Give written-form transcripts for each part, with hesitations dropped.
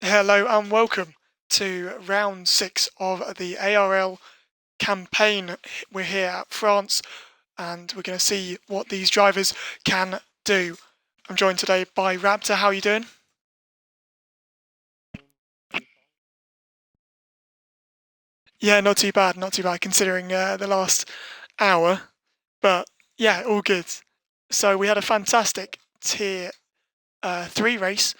Hello and welcome to round 6 of the ARL campaign. We're here at France and we're going to see what these drivers can do. I'm joined today by Raptor. How are you doing? Yeah, not too bad, considering the last hour, but yeah, all good. So we had a fantastic tier 3 race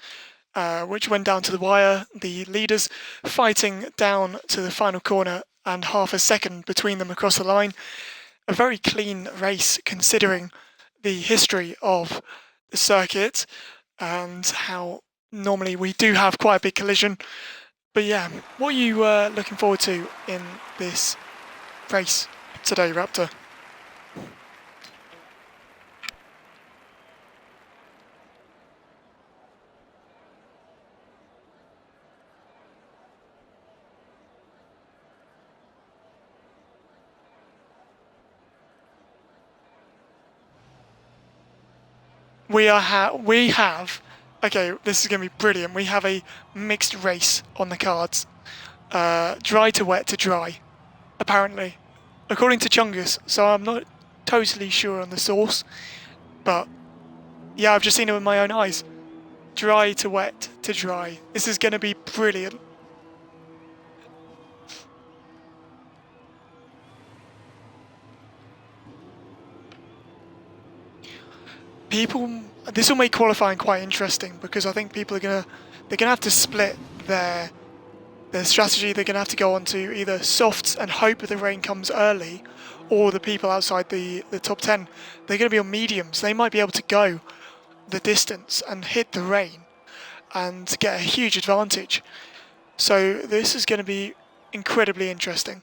which went down to the wire. The leaders fighting down to the final corner and half a second between them across the line. A very clean race considering the history of the circuit and how normally we do have quite a big collision. But yeah, what are you looking forward to in this race today, Raptor? We have okay. This is going to be brilliant. We have a mixed race on the cards. Dry to wet to dry, apparently, according to Chungus. So I'm not totally sure on the source, but yeah, I've just seen it with my own eyes. Dry to wet to dry. This is going to be brilliant. This will make qualifying quite interesting because I think people they're gonna have to split their strategy. They're gonna have to go on to either softs and hope the rain comes early, or the people outside the top 10, they're gonna be on mediums. They might be able to go the distance and hit the rain and get a huge advantage. So this is going to be incredibly interesting.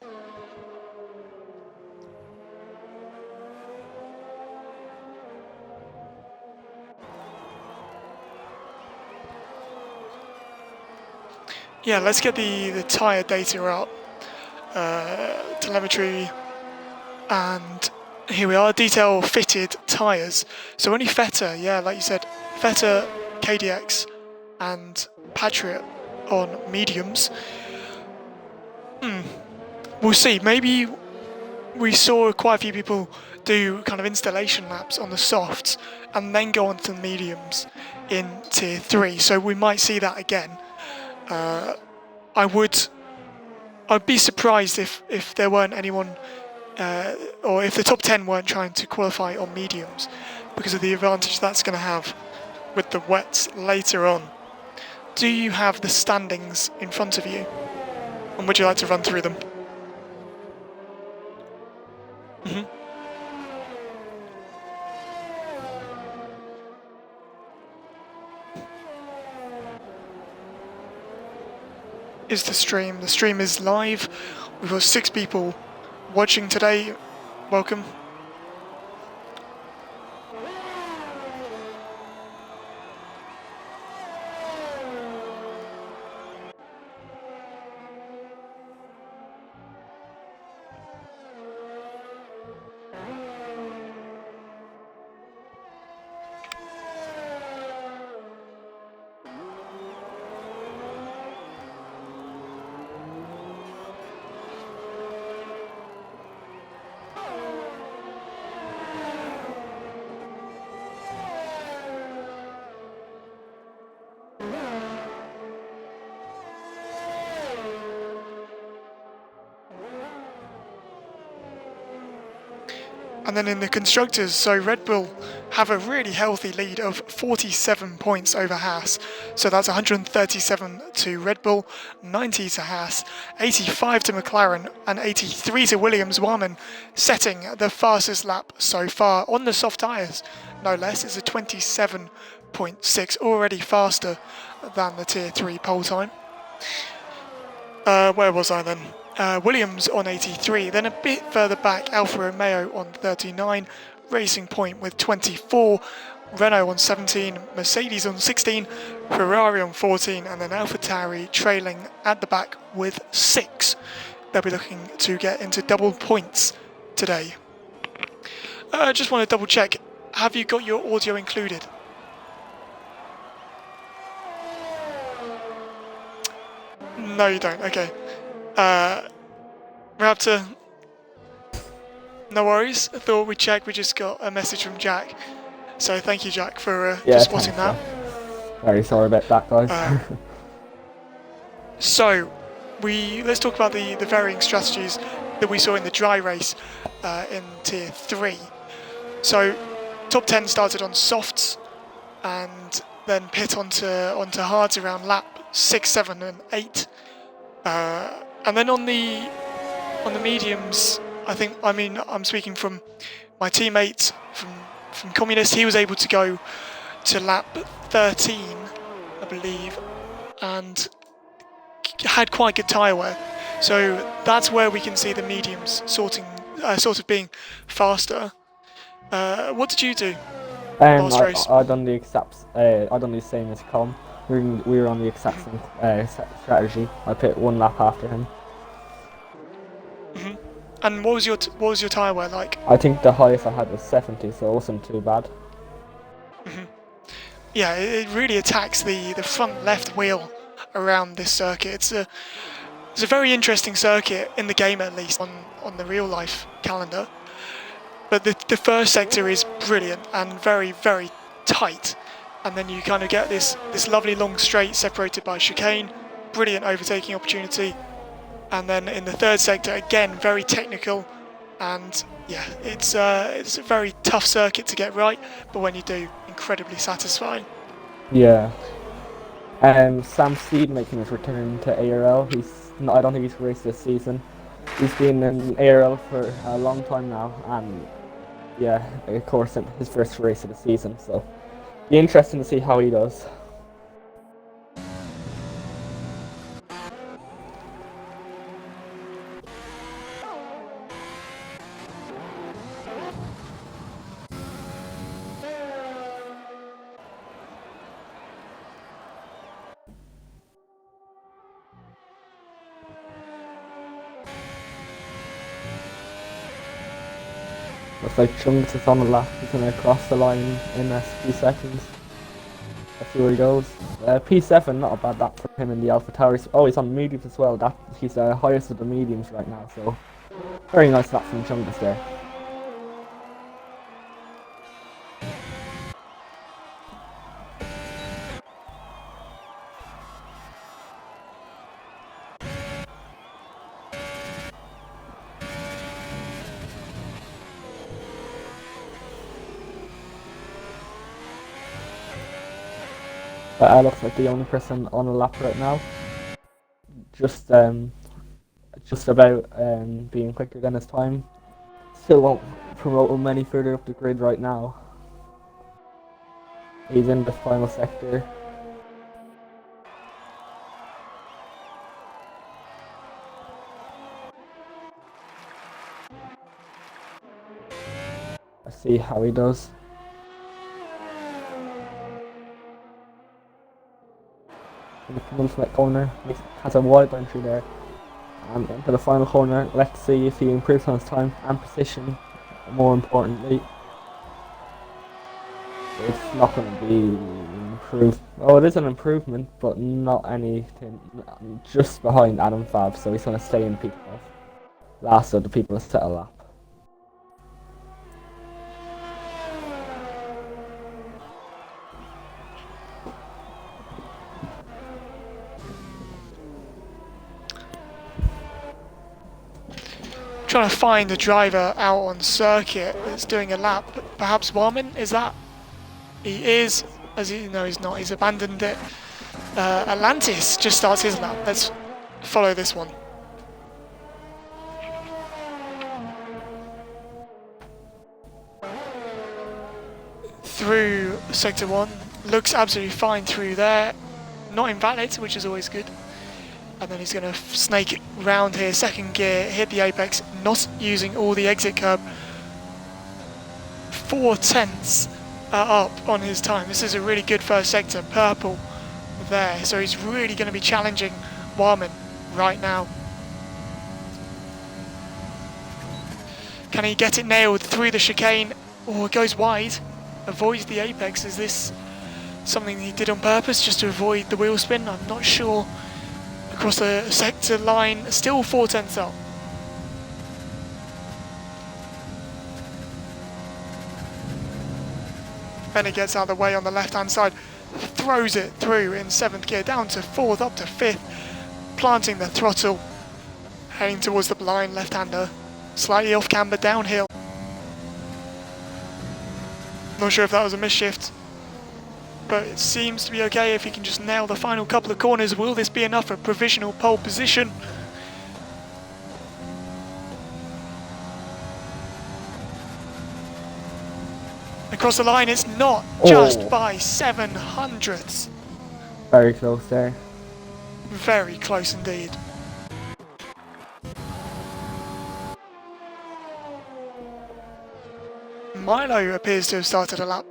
Yeah, let's get the tyre data up. Telemetry, and here we are, detail fitted tyres. So only Feta, yeah, like you said, Feta, KDX and Patriot on mediums. We'll see, maybe we saw quite a few people do kind of installation laps on the softs and then go on to the mediums in tier 3, so we might see that again. I'd be surprised if there weren't anyone or if the top 10 weren't trying to qualify on mediums because of the advantage that's going to have with the wets later on. Do you have the standings in front of you? And would you like to run through them? Is the stream. The stream is live. We've got 6 people watching today. Welcome. And then in the constructors, so Red Bull have a really healthy lead of 47 points over Haas. So that's 137 to Red Bull, 90 to Haas, 85 to McLaren, and 83 to Williams. Warman setting the fastest lap so far on the soft tyres, no less. It's a 27.6, already faster than the Tier 3 pole time. Where was I then? Williams on 83, then a bit further back Alfa Romeo on 39, Racing Point with 24, Renault on 17, Mercedes on 16, Ferrari on 14, and then AlphaTauri trailing at the back with 6. They'll be looking to get into double points today. Just want to double check, have you got your audio included? No, you don't. Okay. Raptor. No worries. I thought we'd check. We just got a message from Jack. So thank you, Jack, for spotting that. Very sorry about that, guys. So, let's talk about the varying strategies that we saw in the dry race in Tier 3. So, top 10 started on softs and then pit onto hards around lap 6, 7 and 8. And then on the mediums, I'm speaking from my teammate from Communist. He was able to go to lap 13, I believe, and had quite good tyre wear. So that's where we can see the mediums sort of being faster. What did you do last race? I done the same as Com. We were on the exact same strategy. I pit one lap after him. Mm-hmm. And what was your tyre wear like? I think the highest I had was 70, so it wasn't too bad. Mm-hmm. Yeah, it really attacks the front left wheel around this circuit. It's a very interesting circuit in the game, at least on the real life calendar. But the first sector is brilliant and very, very tight, and then you kind of get this lovely long straight separated by chicane, brilliant overtaking opportunity, and then in the third sector again very technical, and yeah, it's a very tough circuit to get right, but when you do, incredibly satisfying. Yeah. Sam Seed making his return to ARL. I don't think he's raced this season. He's been in ARL for a long time now, and yeah, of course, his first race of the season. So, be interesting to see how he does. Looks like Chunks is on the lap. He's going to cross the line in a few seconds. Let's see where he goes. P7, not a bad lap for him in the Alpha Towers. Oh, he's on mediums as well. He's the highest of the mediums right now, so very nice lap from Chunks there. I looks like the only person on a lap right now. Just about being quicker than his time. Still won't promote him any further up the grid right now. He's in the final sector. Let's see how he does. In the penultimate corner, he has a wide entry there. And into the final corner, let's see if he improves on his time and position, more importantly. It's not going to be improved. Oh, it is an improvement, but not anything. Just behind Adam Fab, so he's going to stay in people last of the people to set a lap. Trying to find a driver out on circuit that's doing a lap. Perhaps Warman, is that? He is, as you know, he's not. He's abandoned it. Atlantis just starts his lap. Let's follow this one. Through sector 1, looks absolutely fine through there. Not invalid, which is always good. And then he's going to snake round here, second gear, hit the apex, not using all the exit curb. 4/10 up on his time. This is a really good first sector, purple there. So he's really going to be challenging Warman right now. Can he get it nailed through the chicane? Oh, it goes wide, avoids the apex. Is this something he did on purpose just to avoid the wheel spin? I'm not sure. Across the sector line, still 4 tenths up. Bennett gets out of the way on the left-hand side, throws it through in 7th gear, down to 4th, up to 5th, planting the throttle, heading towards the blind left-hander, slightly off camber downhill. Not sure if that was a misshift, but it seems to be okay if he can just nail the final couple of corners. Will this be enough for provisional pole position? Across the line, it's not, just by 700ths. Very close there. Very close indeed. Milo appears to have started a lap.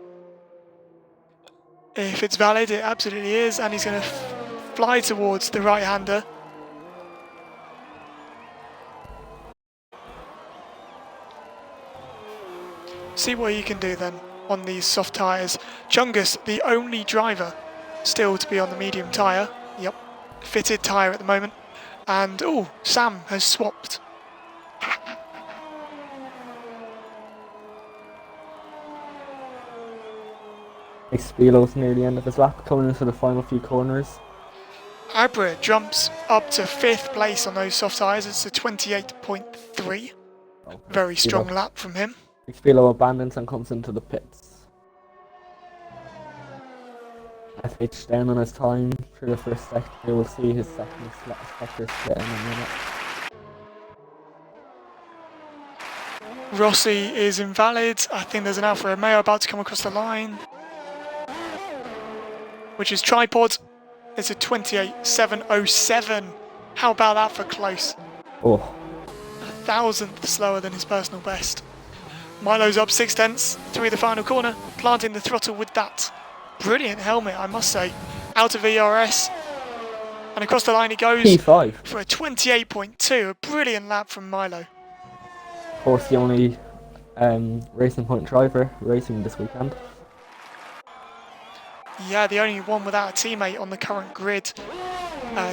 If it's valid, it absolutely is, and he's going to fly towards the right-hander. See what he can do then on these soft tyres. Chungus, the only driver still to be on the medium tyre. Yep, fitted tyre at the moment. And, oh, Sam has swapped. Spilo's near the end of his lap, coming into the final few corners. Abra jumps up to 5th place on those soft tyres. It's a 28.3. Very strong lap from him. Spilo abandons and comes into the pits. FH down on his time for the first sector. We'll see his second sector split in a minute. Rossi is invalid. I think there's an Alfa Romeo about to come across the line, which is tripod. It's a 28.707. How about that for close? Oh. A 1,000th slower than his personal best. Milo's up 6 tenths through the final corner, planting the throttle with that brilliant helmet, I must say. Out of ERS, and across the line he goes P5 for a 28.2. A brilliant lap from Milo. Of course, the only Racing Point driver racing this weekend. Yeah, the only one without a teammate on the current grid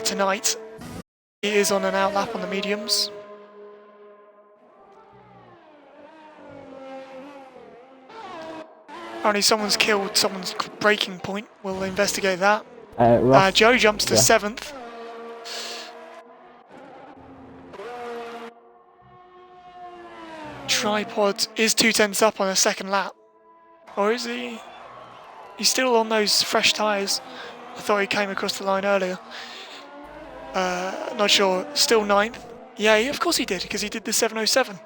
tonight. He is on an out lap on the mediums. Apparently someone's killed someone's braking point. We'll investigate that. Joe jumps to 7th. Tripod is 2 tenths up on a second lap. Or is he? He's still on those fresh tyres. I thought he came across the line earlier. Not sure. Still 9th. Yeah, of course he did, because he did the 707.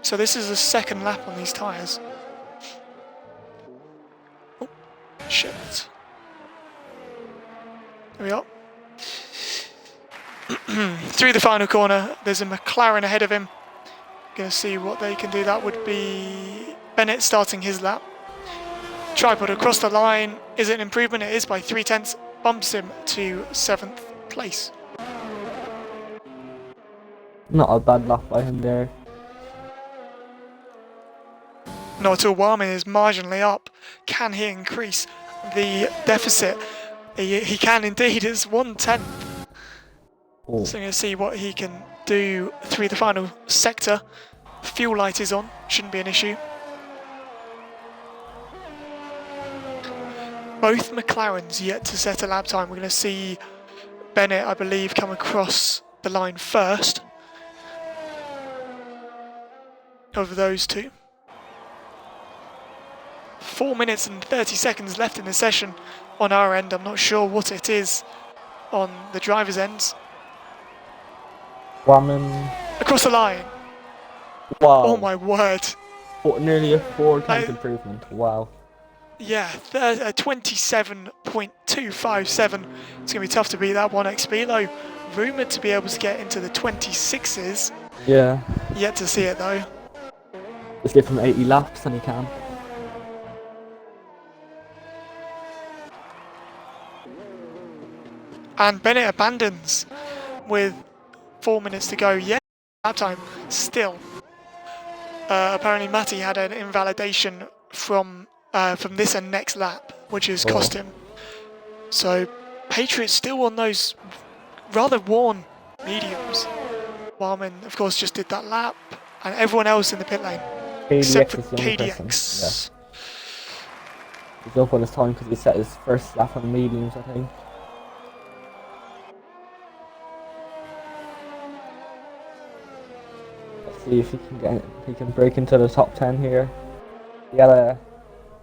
So this is a second lap on these tyres. Oh, shit. There we are. Through the final corner, there's a McLaren ahead of him. Going to see what they can do. That would be Bennett starting his lap. Tripod across the line. Is it an improvement? It is by 3 tenths. Bumps him to 7th place. Not a bad lap by him there. Not at all. Warman is marginally up. Can he increase the deficit? He can indeed. It's 1/10. Oh. So we're going to see what he can do through the final sector. Fuel light is on. Shouldn't be an issue. Both McLarens yet to set a lap time. We're going to see Bennett, I believe, come across the line first over those two. 4 minutes and 30 seconds left in the session on our end. I'm not sure what it is on the driver's ends. Warman. Across the line. Wow. Oh my word. Nearly a 4 tenth improvement. Wow. Yeah, 27.257. It's going to be tough to beat that one. Expilo rumoured to be able to get into the 26s. Yeah. Yet to see it though. Just give him 80 laps and he can. And Bennett abandons with 4 minutes to go. Yeah, lap time still. Apparently Matty had an invalidation from this and next lap, which has cost him. So Patriot's still on those rather worn mediums. Warman, of course, just did that lap, and everyone else in the pit lane, except for KDX is the only person. KDX. Yeah. He's up on his time because he set his first lap on mediums, I think. Let's see if he can break into the top 10 here. He had a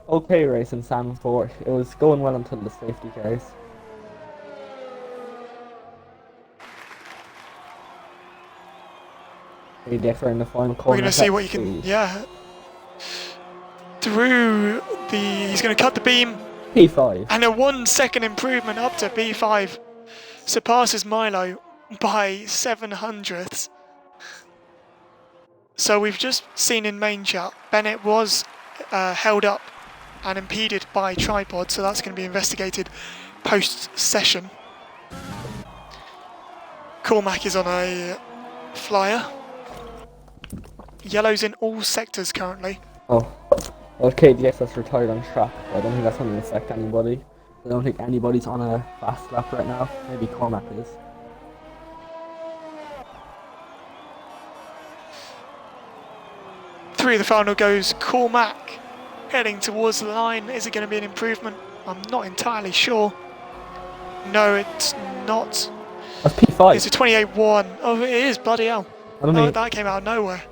okay race in Sanford. It was going well until the safety cars. KDX are in the final corner. We're going to see what you can, through he's going to cut the beam. P5. And a 1 second improvement up to B5. Surpasses Milo by 700ths. So we've just seen in main chat, Bennett was held up and impeded by tripod, so that's going to be investigated post-session. Cormac is on a flyer. Yellow's in all sectors currently. Oh, well, KDX has retired on track. I don't think that's going to affect anybody. I don't think anybody's on a fast lap right now. Maybe Cormac is. Through the final goes Cormac, heading towards the line. Is it going to be an improvement? I'm not entirely sure. No, it's not. That's P5. It's a 28-1. Oh, it is, bloody hell. That came out of nowhere.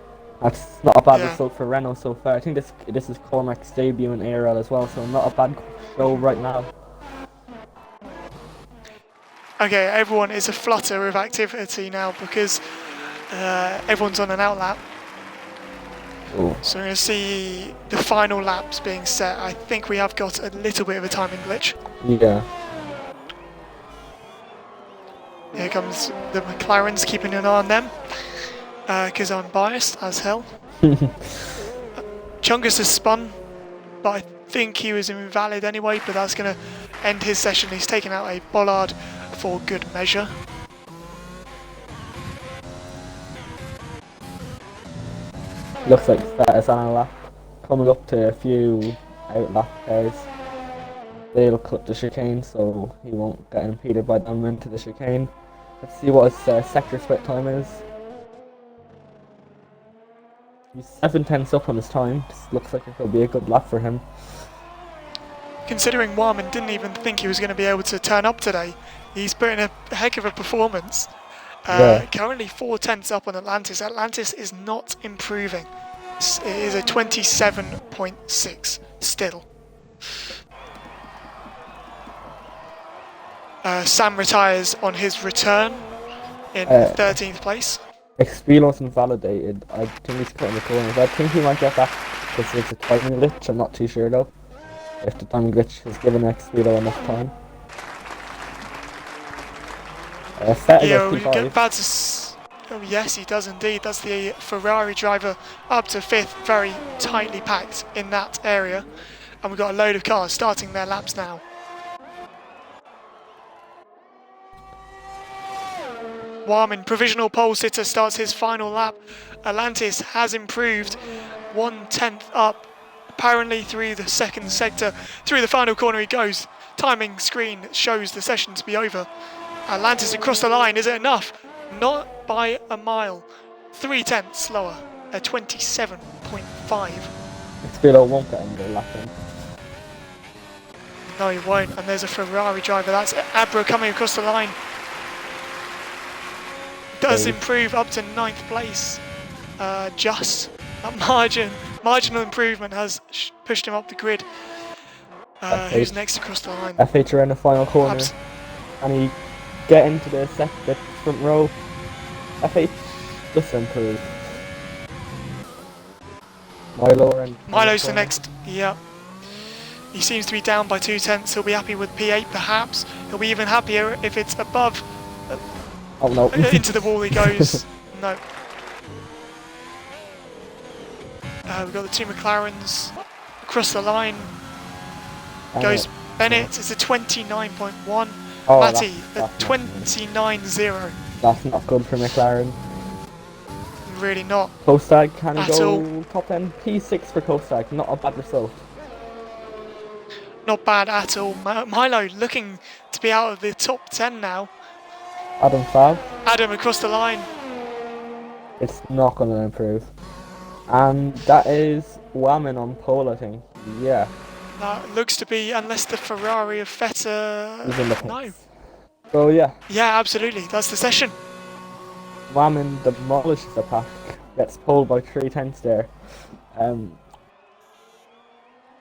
That's not a bad result for Renault so far. I think this is Cormac's debut in ARL as well, so not a bad show right now. Okay, everyone is a flutter of activity now because everyone's on an outlap. Ooh. So we're going to see the final laps being set. I think we have got a little bit of a timing glitch. Yeah. Here comes the McLarens, keeping an eye on them. Because I'm biased as hell. Chungus has spun, but I think he was invalid anyway, but that's going to end his session. He's taken out a bollard for good measure. Looks like status on a lap. Coming up to a few outlap cars. They'll cut the chicane, so he won't get impeded by them into the chicane. Let's see what his sector split time is. He's 7/10 up on his time. This looks like it could be a good lap for him. Considering Warman didn't even think he was going to be able to turn up today, he's put in a heck of a performance. Currently 4/10 up on Atlantis. Atlantis is not improving. It is a 27.6 still. Sam retires on his return in 13th place. Expel wasn't validated. I think he's cutting the corners. I think he might get that because it's a timing glitch. I'm not too sure though. If the timing glitch has given Expelo enough time. Oh yes, he does indeed. That's the Ferrari driver up to 5th, very tightly packed in that area. And we've got a load of cars starting their laps now. Warman, provisional pole sitter, starts his final lap. Atlantis has improved 1/10 up, apparently through the second sector. Through the final corner he goes. Timing screen shows the session to be over. Atlantis across the line, is it enough? Not by a mile. 3/10 slower, a 27.5. Expelo won't get under lap in. No, he won't. And there's a Ferrari driver. That's Abra coming across the line. Does improve up to 9th place. Just a marginal improvement has pushed him up the grid. Who's next across the line? FH are in the final corner. And he get into the front row. FH just improved. Milo's the next. Yeah. He seems to be down by 2/10. He'll be happy with P8 perhaps. He'll be even happier if it's above. Oh no. Into the wall he goes. No. We've got the two McLarens across the line. Goes Bennett. It's a 29.1. Oh, Matty, a 29.0. That's not good for McLaren. Really not. Kostag can at go all. top 10. P6 for Kostag. Not a bad result. Not bad at all. Milo looking to be out of the top 10 now. Adam foul. Adam across the line. It's not going to improve. And that is Whammon on pole, I think. Yeah, That looks to be, unless the Ferrari of Vettel. he's in the No. pits. So yeah, Yeah, absolutely. That's the session. Whammon demolishes the pack. Gets pulled by 3/10 there.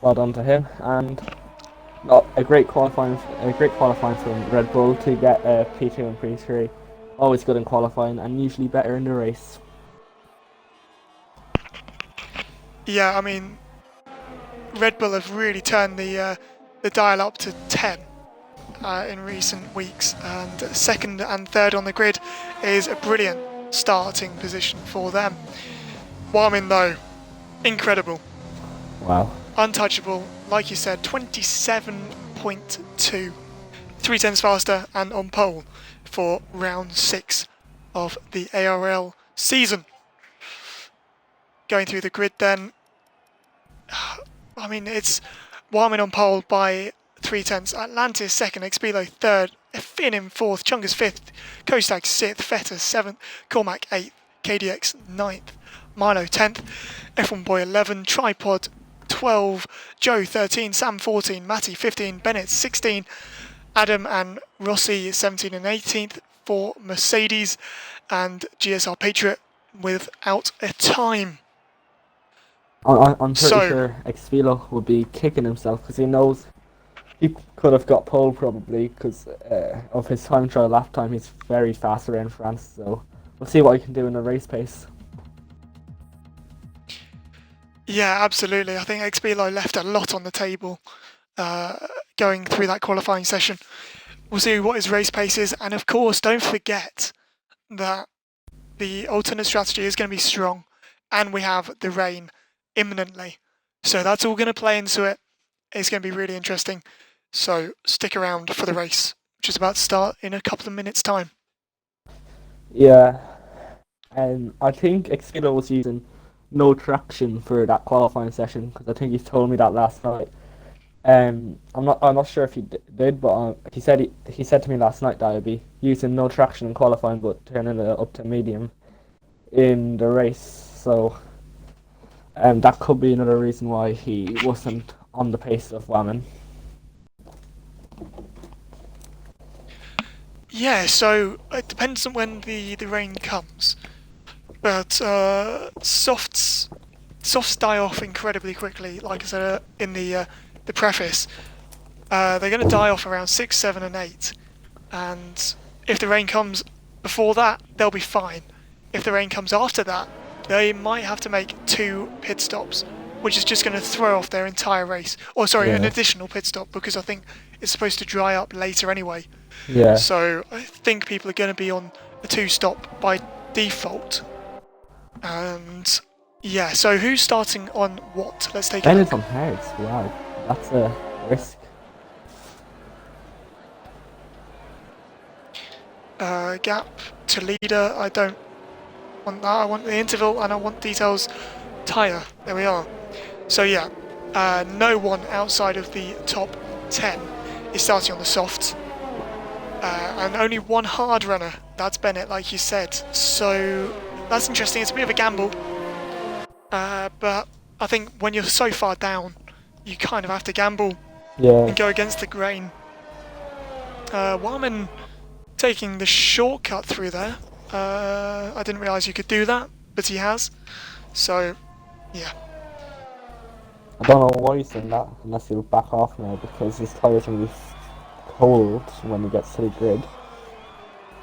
Well done to him, and a great qualifying from Red Bull to get P2 and P3. Always good in qualifying and usually better in the race. Yeah, I mean, Red Bull have really turned the dial up to 10 in recent weeks, and second and third on the grid is a brilliant starting position for them. Whammon though, incredible. Wow. Untouchable, like you said, 27.2. 3/10 faster and on pole for round 6 of the ARL season. Going through the grid then, I mean, it's Whammon on pole by 3/10. Atlantis second, Expelo third, Finn in fourth, Chungus fifth, Kostag sixth, Feta seventh, Cormac eighth, KDX ninth, Milo 10th, F1 Boy 11, Tripod 12, Joe 13, Sam 14, Matty 15, Bennett 16, Adam and Rossi 17 and 18th for Mercedes, and GSR Patriot without a time. I'm pretty sure Expelo would be kicking himself because he knows he could have got pole probably because of his time trial lap time. He's very fast around France, so we'll see what he can do in the race pace. Yeah, absolutely. I think Expelo left a lot on the table going through that qualifying session. We'll see what his race pace is, and of course, don't forget that the alternate strategy is going to be strong, and we have the rain imminently. So that's all going to play into it. It's going to be really interesting. So stick around for the race, which is about to start in a couple of minutes' time. Yeah, and I think Expelo was using no traction for that qualifying session because I think he told me that last night. I'm not sure if he did, but he said to me last night that I'd be using no traction in qualifying, but turning it up to medium in the race. So that could be another reason why he wasn't on the pace of Whammon. Yeah, so it depends on when the rain comes, but softs die off incredibly quickly. Like I said in the preface, they're going to die off around 6, 7, and 8, and if the rain comes before that, they'll be fine. If the rain comes after that, they might have to make 2 pit stops, which is just going to throw off their entire race. Or sorry, an additional pit stop, because I think it's supposed to dry up later anyway. Yeah. So I think people are going to be on a 2-stop by default. And yeah, so who's starting on what? Let's take a look. Bennett on hards. Wow, that's a risk. Gap to leader. I don't want that. I want the interval and I want details. Tyre. There we are. So yeah, no one outside of the top 10 is starting on the softs. And only one hard runner. That's Bennett, like you said. So that's interesting. It's a bit of a gamble. But I think when you're so far down, you kind of have to gamble and go against the grain. Whammon taking the shortcut through there. I didn't realise you could do that, but he has. So, yeah. I don't know why he's doing that, unless he'll back off now, because his tyres will be cold when he gets to the grid.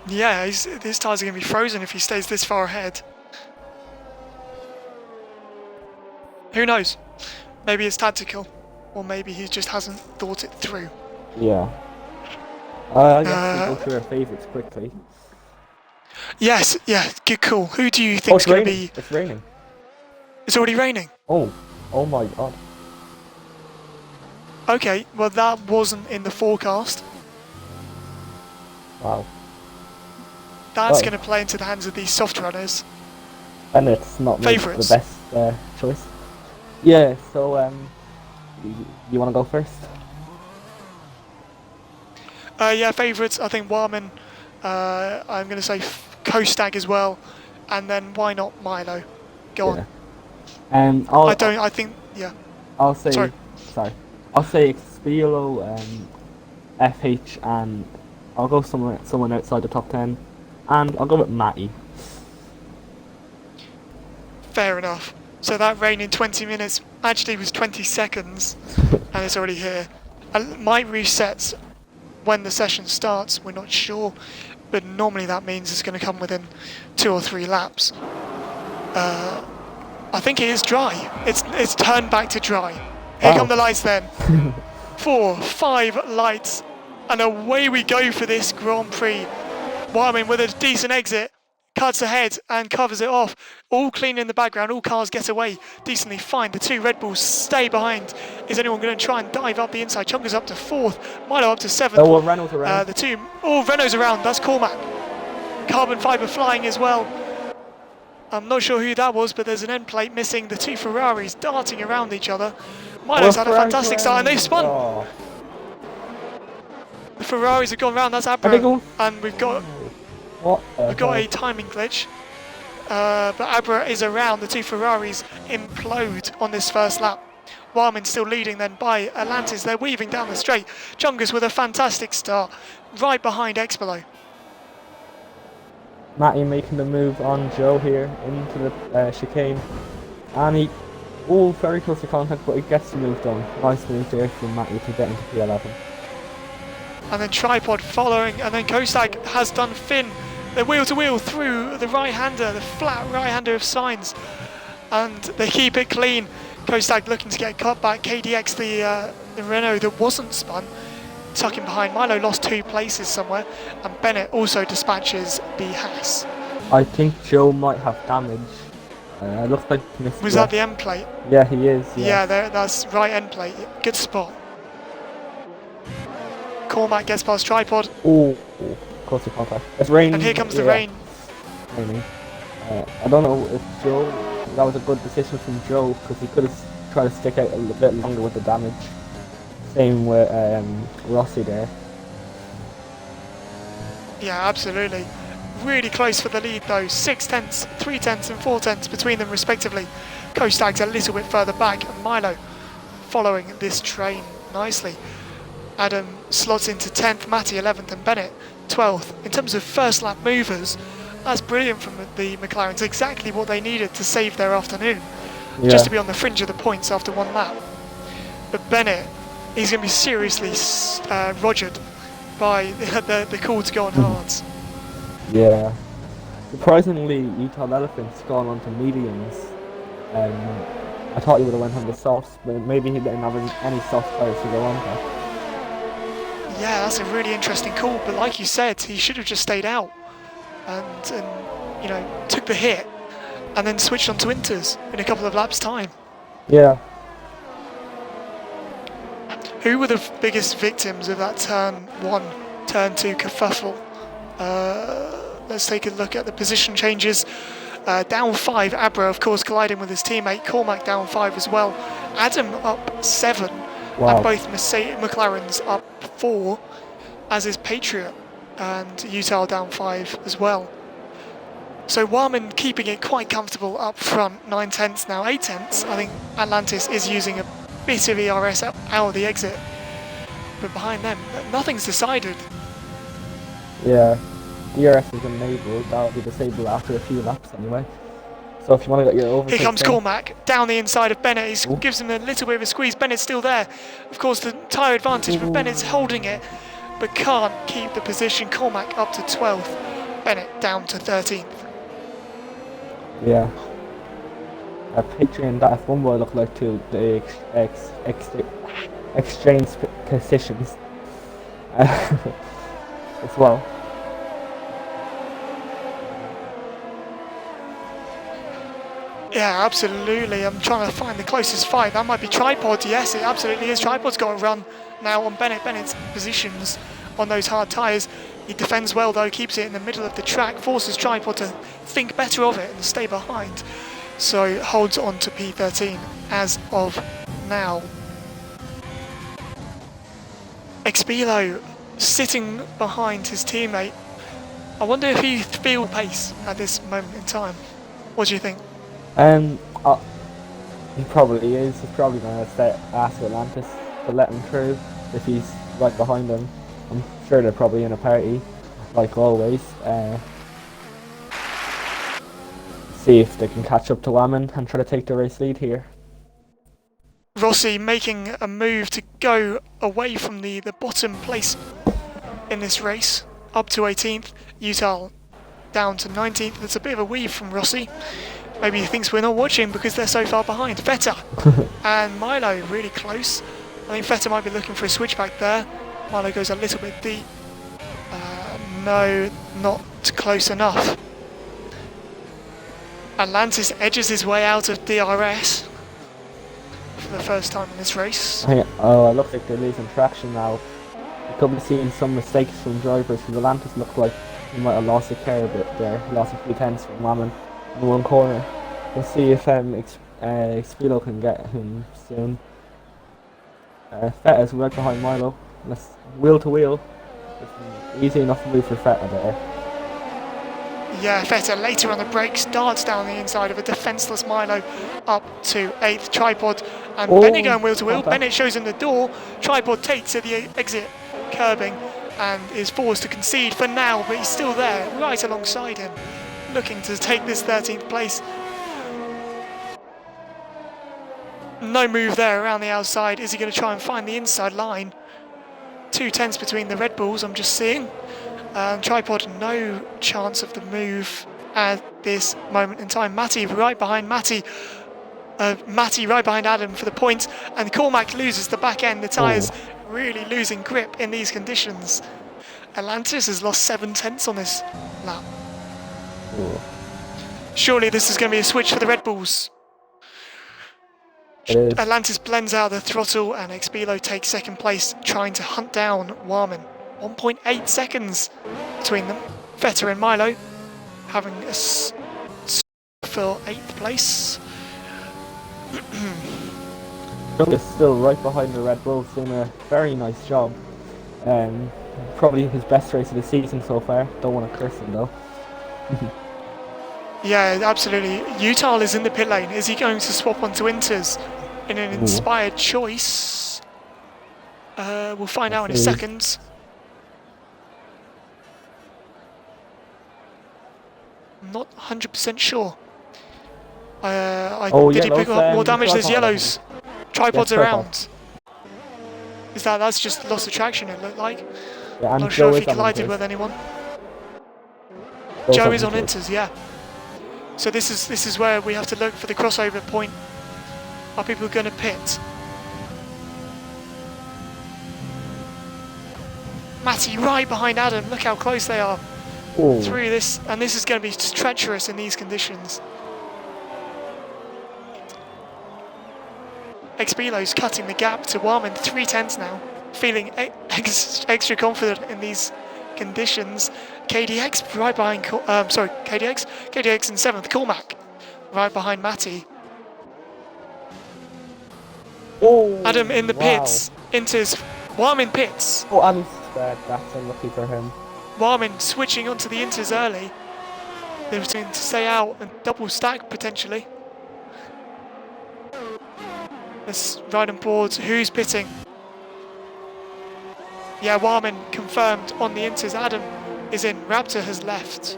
Yeah, his tyres are going to be frozen if he stays this far ahead. Who knows? Maybe it's tactical, or maybe he just hasn't thought it through. Yeah. I guess we'll go through our favourites quickly. Yes, yeah, good call. Who do you think is going to be... It's raining. It's already raining? Oh my god. Okay, well that wasn't in the forecast. Wow. That's going to play into the hands of these soft runners. And it's not the best choice. Yeah, so you want to go first? Yeah, favourites. I think Whammon I'm going to say Kostag as well, and then why not Milo? Go on. I think, yeah. I'll say, sorry. I'll say Expilo, FH, and I'll go someone outside the top 10, and I'll go with Matty. Fair enough. So that rain in 20 minutes actually was 20 seconds, and it's already here. It might reset when the session starts, we're not sure, but normally that means it's going to come within 2 or 3 laps. I think it is dry. It's turned back to dry. Here come the lights then. 4, 5 lights, and away we go for this Grand Prix. Wyoming with a decent exit, cuts ahead and covers it off. All clean in the background, all cars get away decently fine. The 2 Red Bulls stay behind. Is anyone going to try and dive up the inside? Chunga's up to 4th, Milo up to 7th. Oh, well, Renault's around. The 2, Renault's around, that's Cormac. Carbon fibre flying as well. I'm not sure who that was, but there's an end plate missing. The 2 Ferraris darting around each other. Milo's had a fantastic start and they've spun. Oh. The Ferraris have gone round, that's Abra. And we've got a timing glitch. But Abra is around. The 2 Ferraris implode on this first lap. Wyoming still leading then by Atlantis. They're weaving down the straight. Chungus with a fantastic start, right behind Expelo. Matty making the move on Joe here into the chicane. And he, very close to contact, but he gets the move done. Nice move there from Matty to get into P11. And then Tripod following, and then Kostag has done Finn. They're wheel to wheel through the right-hander, the flat right-hander of Signs. And they keep it clean. Kostag looking to get cut back. KDX, the Renault that wasn't spun, tucking behind. Milo lost 2 places somewhere, and Bennett also dispatches the Haas. I think Joe might have damage. Looks like he missed. Was that the end plate? Yeah, he is. Yeah, that's right end plate. Good spot. Cormac gets past Tripod. Oh, close to contact. It's raining. And here comes the rain. Raining. I don't know if Joe. That was a good decision from Joe because he could have tried to stick out a little bit longer with the damage. Same with Rossi there. Yeah, absolutely. Really close for the lead though. 6 tenths, 3 tenths and 4 tenths between them respectively. Kostag's a little bit further back, and Milo following this train nicely. Adam slots into 10th, Matty 11th and Bennett 12th. In terms of first lap movers, that's brilliant from the McLarens. Exactly what they needed to save their afternoon. Yeah. Just to be on the fringe of the points after 1 lap. But Bennett, he's going to be seriously rogered by the call to go on hards. Yeah. Surprisingly, Utah Elephant's gone on to mediums. I thought he would have went on the softs, but maybe he didn't have any soft tyres to go on to. Yeah, that's a really interesting call, but like you said, he should have just stayed out and you know, took the hit and then switched on to Inters in a couple of laps' time. Yeah. Who were the biggest victims of that turn 1, turn 2 kerfuffle? Let's take a look at the position changes. Down 5, Abra of course colliding with his teammate. Cormac down 5 as well. Adam up 7. Wow. And both McLaren's up 4, as is Patriot and Utah down 5 as well. So Warman keeping it quite comfortable up front, 9 tenths now, 8 tenths. I think Atlantis is using a bit of ERS out of the exit, but behind them, nothing's decided. Yeah, ERS is enabled. That'll be disabled after a few laps anyway. So if you want to get your overtake. Here comes Cormac down the inside of Bennett. He gives him a little bit of a squeeze. Bennett's still there. Of course, the tyre advantage, but Bennett's holding it, but can't keep the position. Cormac up to 12th. Bennett down to 13th. Yeah. Picturing that F1 boy look like to the exchange positions as well. Yeah, absolutely. I'm trying to find the closest fight. That might be Tripod. Yes, it absolutely is. Tripod's got a run now on Bennett. Bennett's positions on those hard tyres. He defends well though, keeps it in the middle of the track, forces Tripod to think better of it and stay behind. So holds on to P13 as of now. Expelo sitting behind his teammate I wonder if he feels pace at this moment in time. What do you think? Um, uh, he probably is. He's probably going to ask Atlantis to let him through if he's right behind him. I'm sure they're probably in a party, like always. See if they can catch up to Whammon and try to take the race lead here. Rossi making a move to go away from the bottom place in this race, up to 18th. Utah down to 19th. There's a bit of a weave from Rossi. Maybe he thinks we're not watching because they're so far behind. Vettel and Milo really close. I think Vettel might be looking for a switchback there. Milo goes a little bit deep. No, not close enough. Atlantis edges his way out of DRS for the first time in this race. Oh, it looks like they're losing traction now. I could be seeing some mistakes from drivers. From Atlantis looked like he might have lost a car a bit there. He lost a few tenths from Whammon in one corner. We'll see if Expilo can get him soon. Fetta's right behind Milo. Let's wheel to wheel. It's easy enough move for Fetta there. Yeah, Feta later on the brakes darts down the inside of a defenceless Milo up to 8th. Tripod and Bennett going wheel to wheel. Bennett shows him the door. Tripod takes at the exit curbing and is forced to concede for now, but he's still there right alongside him, looking to take this 13th place. No move there around the outside. Is he going to try and find the inside line? 2 tenths between the Red Bulls, I'm just seeing. Tripod, no chance of the move at this moment in time. Matty right behind Matty right behind Adam for the point, and Cormac loses the back end. The tyres really losing grip in these conditions. Atlantis has lost 7 tenths on this lap. Surely this is going to be a switch for the Red Bulls. Atlantis blends out the throttle and Expilo takes second place, trying to hunt down Whammon. 1.8 seconds between them. Vettel and Milo having a for 8th place. Is still right behind the Red Bulls, doing a very nice job. Probably his best race of the season so far. Don't want to curse him though. Yeah, absolutely. Utah is in the pit lane. Is he going to swap onto Inters in an inspired choice? We'll find out in a second. I'm not 100% sure. Did he pick up more damage? There's yellows. Tripods around. That's just loss of traction, it looked like. Yeah, I'm not sure if he collided with anyone. Joe is on Inters, yeah. So this is where we have to look for the crossover point. Are people going to pit? Matty right behind Adam. Look how close they are through this, and this is going to be treacherous in these conditions. Expilo's cutting the gap to Whammon, 3 tenths now, feeling extra confident in these conditions. KDX right behind, KDX in 7th, Cormac right behind Matty. Adam in the pits, Inters, Whammon pits. And that's unlucky for him. Whammon switching onto the Inters early. They're going to stay out and double stack potentially. Let's ride on board. Who's pitting? Yeah, Whammon confirmed on the Inters. Adam is in. Raptor has left.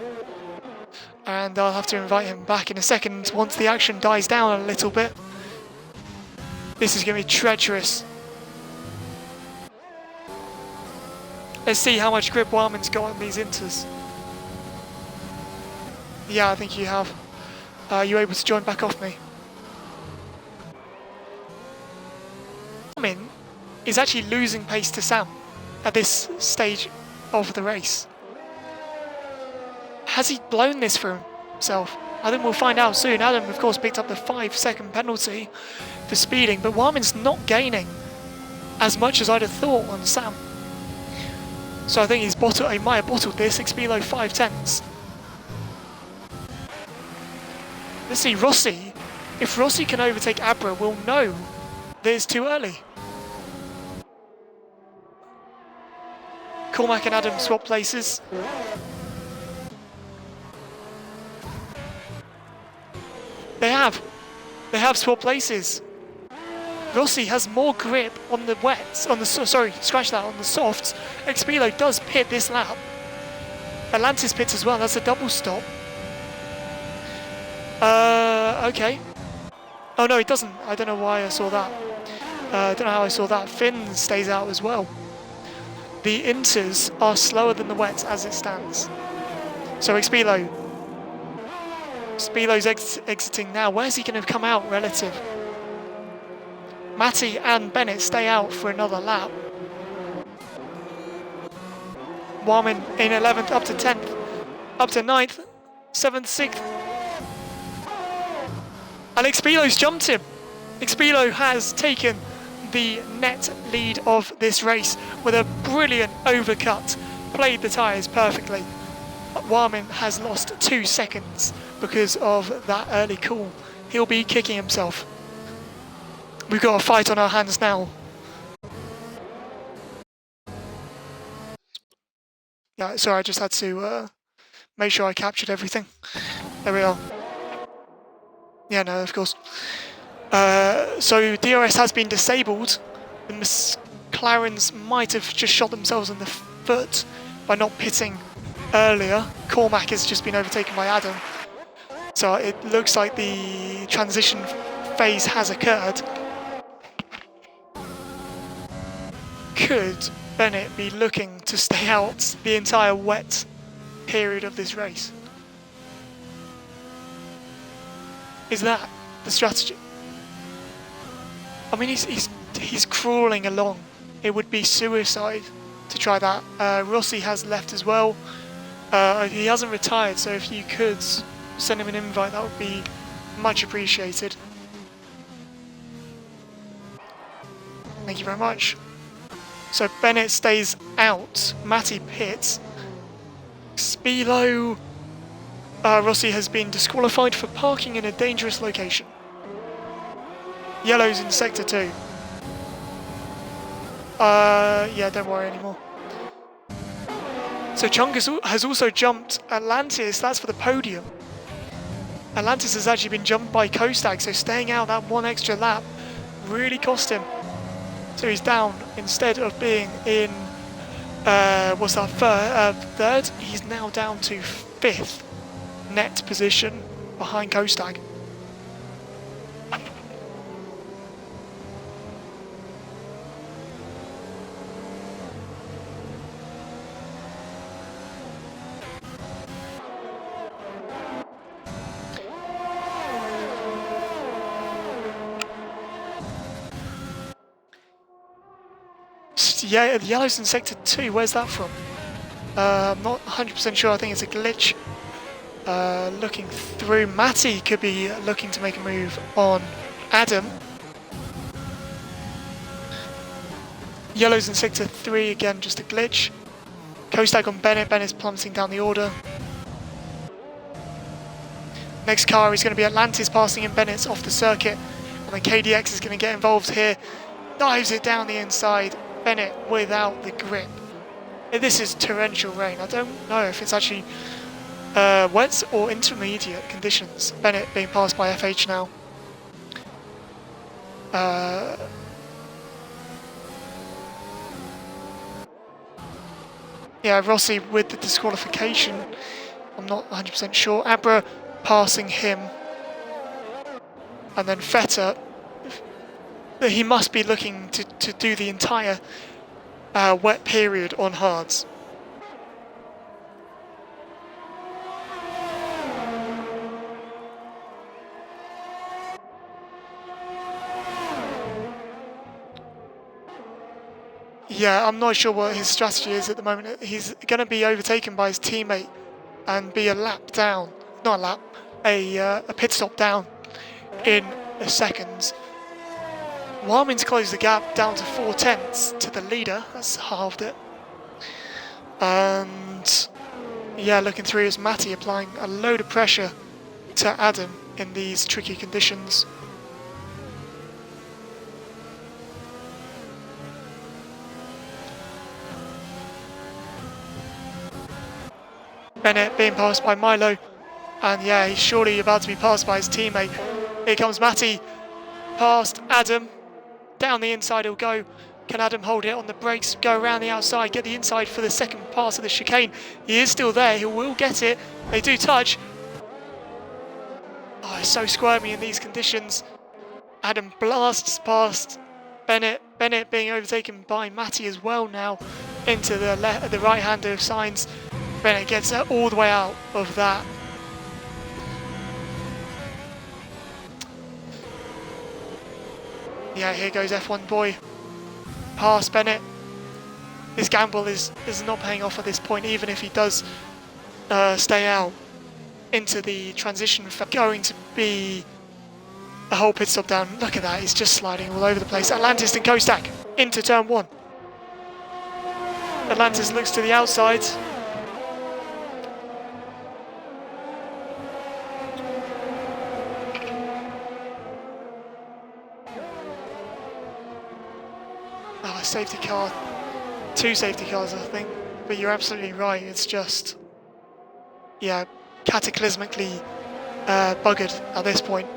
And I'll have to invite him back in a second once the action dies down a little bit. This is going to be treacherous. Let's see how much grip Whammon's got on these Inters. Yeah, I think you have. Are you able to join back off me? Whammon is actually losing pace to Sam at this stage of the race. Has he blown this for himself? I think we'll find out soon. Adam, of course, picked up the 5-second penalty for speeding, but Whammon's not gaining as much as I'd have thought on Sam. So I think he might have bottled this. Expilo 5 tenths. Let's see, Rossi. If Rossi can overtake Abra, we'll know that it's too early. Cormac and Adam swap places. They have swapped places. Rossi has more grip on the wets, on the softs. Expilo does pit this lap. Atlantis pits as well. That's a double stop. Okay. Oh no, it doesn't. I don't know why I saw that. I don't know how I saw that. Finn stays out as well. The inters are slower than the wets as it stands. So Expilo's exiting now. Where's he going to come out relative? Matty and Bennett stay out for another lap. Warman in 11th, up to 10th, up to 9th, 7th, 6th. And Expilo's jumped him. Expilo has taken the net lead of this race with a brilliant overcut. Played the tyres perfectly. Warman has lost 2 seconds because of that early call. He'll be kicking himself. We've got a fight on our hands now. Yeah, sorry, I just had to make sure I captured everything. There we are. Yeah, no, of course. So DRS has been disabled. The McLarens might have just shot themselves in the foot by not pitting earlier. Cormac has just been overtaken by Adam. So it looks like the transition phase has occurred. Could Bennett be looking to stay out the entire wet period of this race? Is that the strategy? I mean, he's crawling along. It would be suicide to try that. Rossi has left as well. He hasn't retired, so if you could send him an invite, that would be much appreciated. Thank you very much. So Bennett stays out. Matty pits. Spilo. Rossi has been disqualified for parking in a dangerous location. Yellow's in sector 2. Yeah, don't worry anymore. So Chung has also jumped Atlantis. That's for the podium. Atlantis has actually been jumped by Kostag, so staying out that one extra lap really cost him. So he's down. Instead of being in third, he's now down to 5th net position behind Kostag. Yeah, the yellow's in sector 2. Where's that from? I'm not 100% sure. I think it's a glitch. Looking through, Matty could be looking to make a move on Adam. Yellow's in sector 3 again, just a glitch. Kostag on Bennett. Bennett's plummeting down the order. Next car is going to be Atlantis passing in. Bennett's off the circuit, and then KDX is going to get involved here. Dives it down the inside. Bennett without the grip. This is torrential rain. I don't know if it's actually wet or intermediate conditions. Bennett being passed by FH now. Yeah, Rossi with the disqualification. I'm not 100% sure. Abra passing him. And then Feta. He must be looking to do the entire wet period on hards. Yeah, I'm not sure what his strategy is at the moment. He's going to be overtaken by his teammate and be a lap down. Not a lap, a pit stop down in a seconds. Warman's closed the gap down to 4/10 to the leader. That's halved it. And yeah, looking through is Matty applying a load of pressure to Adam in these tricky conditions. Bennett being passed by Milo And yeah, he's surely about to be passed by his teammate. Here comes Matty, past Adam. Down the inside he'll go. Can Adam hold it on the brakes, go around the outside, get the inside for the second pass of the chicane? He is still there, he will get it. They do touch. Oh, it's so squirmy in these conditions. Adam blasts past Bennett. Bennett being overtaken by Matty as well now into the right-hander of Sainz. Bennett gets all the way out of that. Yeah, here goes F1 boy. Past Bennett. His gamble is not paying off at this point, even if he does stay out into the transition. Going to be a whole pit stop down. Look at that, he's just sliding all over the place. Atlantis and Kostak into turn 1. Atlantis looks to the outside. Oh, a safety car. 2 safety cars, I think. But you're absolutely right, it's just, yeah, cataclysmically buggered at this point.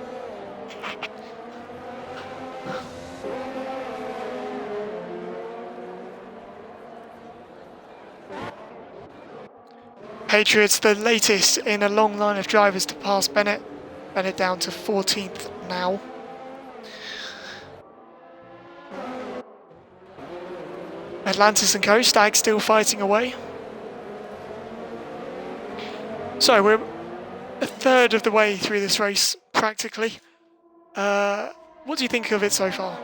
Patriots, the latest in a long line of drivers to pass Bennett. Bennett down to 14th now. Atlantis and Kostak still fighting away. So we're a third of the way through this race, practically. What do you think of it so far?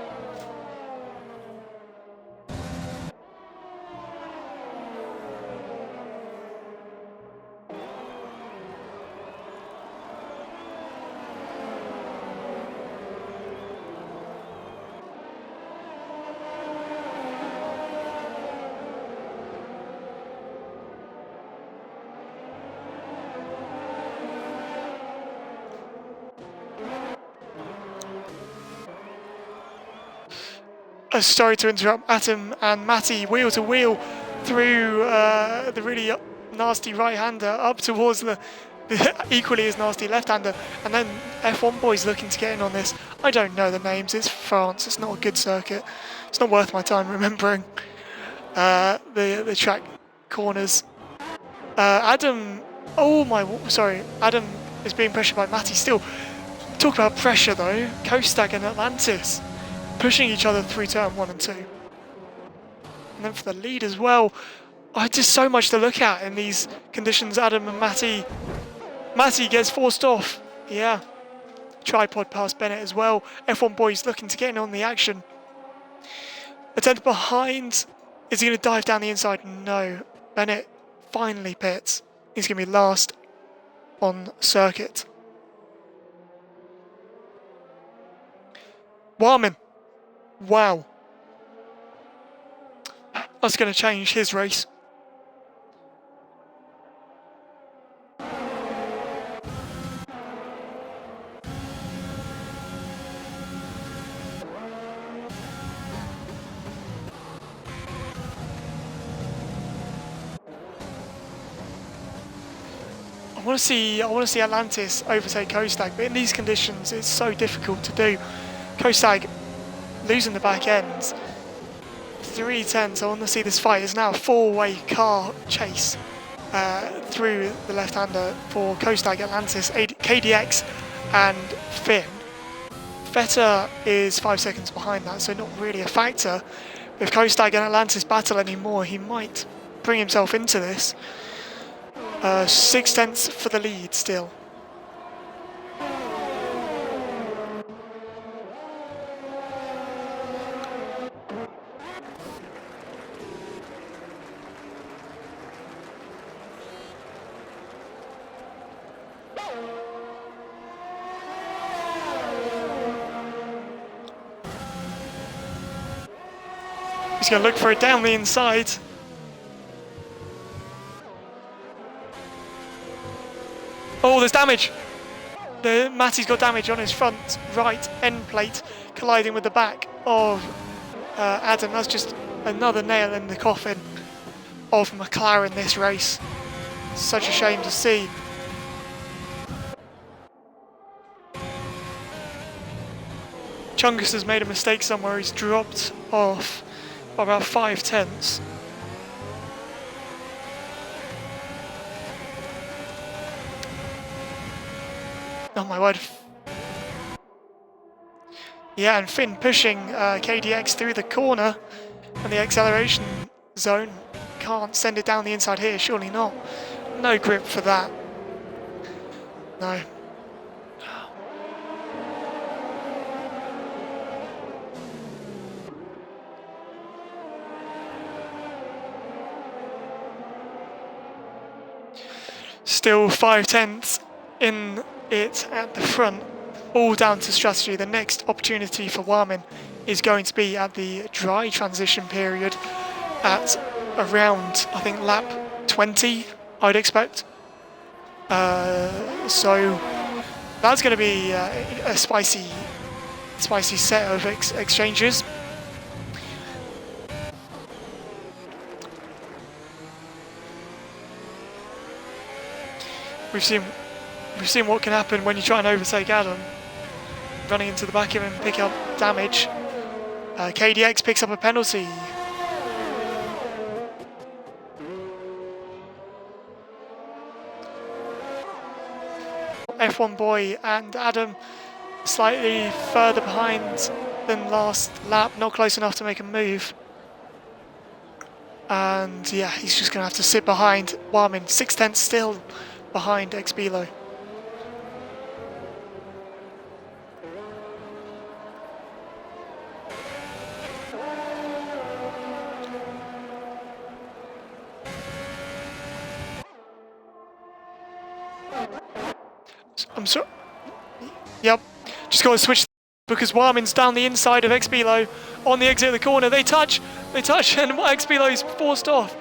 Sorry to interrupt, Adam and Matty wheel to wheel through the really nasty right-hander up towards the equally as nasty left-hander, and then F1 boys looking to get in on this. I don't know the names, it's France, it's not a good circuit, it's not worth my time remembering the track corners. Adam is being pressured by Matty still. Talk about pressure though, Kostak and Atlantis pushing each other through turn 1 and 2. And then for the lead as well, just so much to look at in these conditions. Adam and Matty gets forced off. Yeah, tripod past Bennett as well. F1 boys looking to get in on the action. Attempt behind. Is he going to dive down the inside? No. Bennett finally pits. He's going to be last on circuit. Warman. Wow. That's going to change his race. I want to see Atlantis overtake Kostak, but in these conditions it's so difficult to do. Kostak losing the back end. 3:10, so I want to see this fight. It's now a 4-way car chase through the left-hander for Kostak, Atlantis, KDX and Finn. Vettel is 5 seconds behind that, so not really a factor. If Kostak and Atlantis battle anymore, he might bring himself into this. 6/10 for the lead still. He's going to look for it down the inside. Oh, there's damage. Matty's got damage on his front right end plate, colliding with the back of Adam. That's just another nail in the coffin of McLaren this race. Such a shame to see. Chungus has made a mistake somewhere. He's dropped off by about 5/10. Oh my word. Yeah, and Finn pushing KDX through the corner and the acceleration zone. Can't send it down the inside here, surely not. No grip for that. No. Still 5/10 in it at the front, all down to strategy. The next opportunity for Warman is going to be at the dry transition period at around, I think, lap 20, I'd expect. So that's going to be a spicy set of exchanges. We've seen what can happen when you try and overtake Adam, running into the back of him, pick up damage. KDX picks up a penalty. F1 Boy and Adam slightly further behind than last lap, not close enough to make a move. And yeah, he's just going to have to sit behind Warman, 6/10 still behind Xbelo. I'm sorry. Yep, just got to switch because Warman's down the inside of Xbelo on the exit of the corner. They touch, and Xbelo's forced off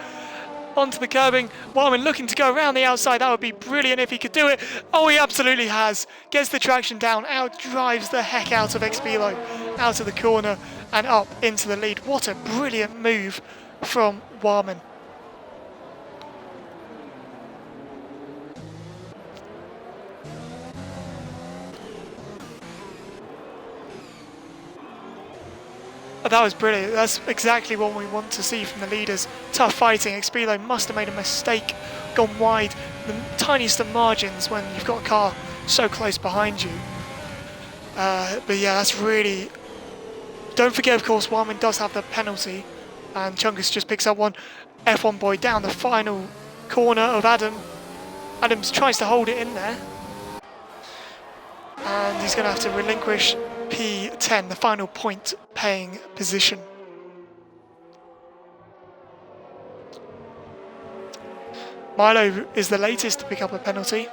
onto the curbing. Warman looking to go around the outside. That would be brilliant if he could do it. Oh, he absolutely has. Gets the traction down, out drives the heck out of Xbelo, out of the corner and up into the lead. What a brilliant move from Warman. That was brilliant. That's exactly what we want to see from the leaders. Tough fighting. Xbelo must have made a mistake, gone wide, the tiniest of margins when you've got a car so close behind you. But yeah, that's really... Don't forget, of course, Warman does have the penalty, and Chungus just picks up one. F1 Boy down the final corner of Adam. Adams tries to hold it in there, and he's going to have to relinquish P10, the final point paying position. Milo is the latest to pick up a penalty.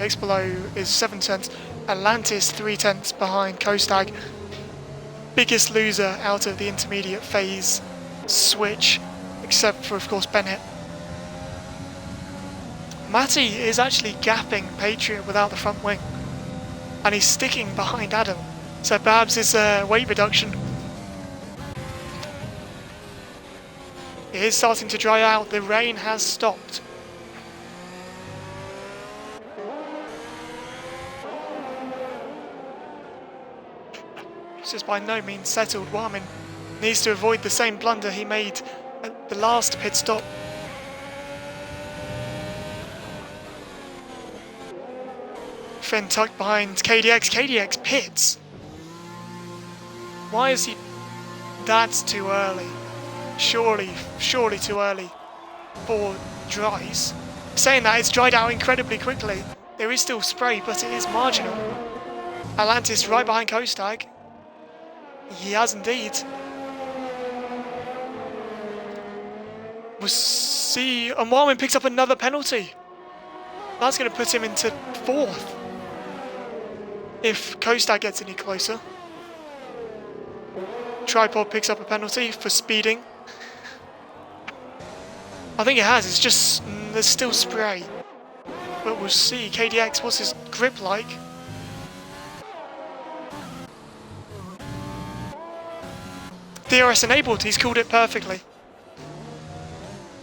Xbelo is 7/10. Atlantis 3/10 behind Kostag. Biggest loser out of the intermediate phase switch, except for, of course, Bennett. Matty is actually gapping Patriot without the front wing, and he's sticking behind Adam. So perhaps it's a weight reduction. It is starting to dry out. The rain has stopped. This is by no means settled. Warman needs to avoid the same blunder he made at the last pit stop. Finn tucked behind KDX. KDX pits. Why is he... That's too early. Surely too early for dries. Saying that, it's dried out incredibly quickly. There is still spray, but it is marginal. Atlantis right behind Kostag. He has indeed. We'll see. And Warman picks up another penalty. That's going to put him into 4th. If Kostag gets any closer. Tripod picks up a penalty for speeding. I think it has. It's just there's still spray. But we'll see. KDX, what's his grip like? DRS enabled, he's called it perfectly.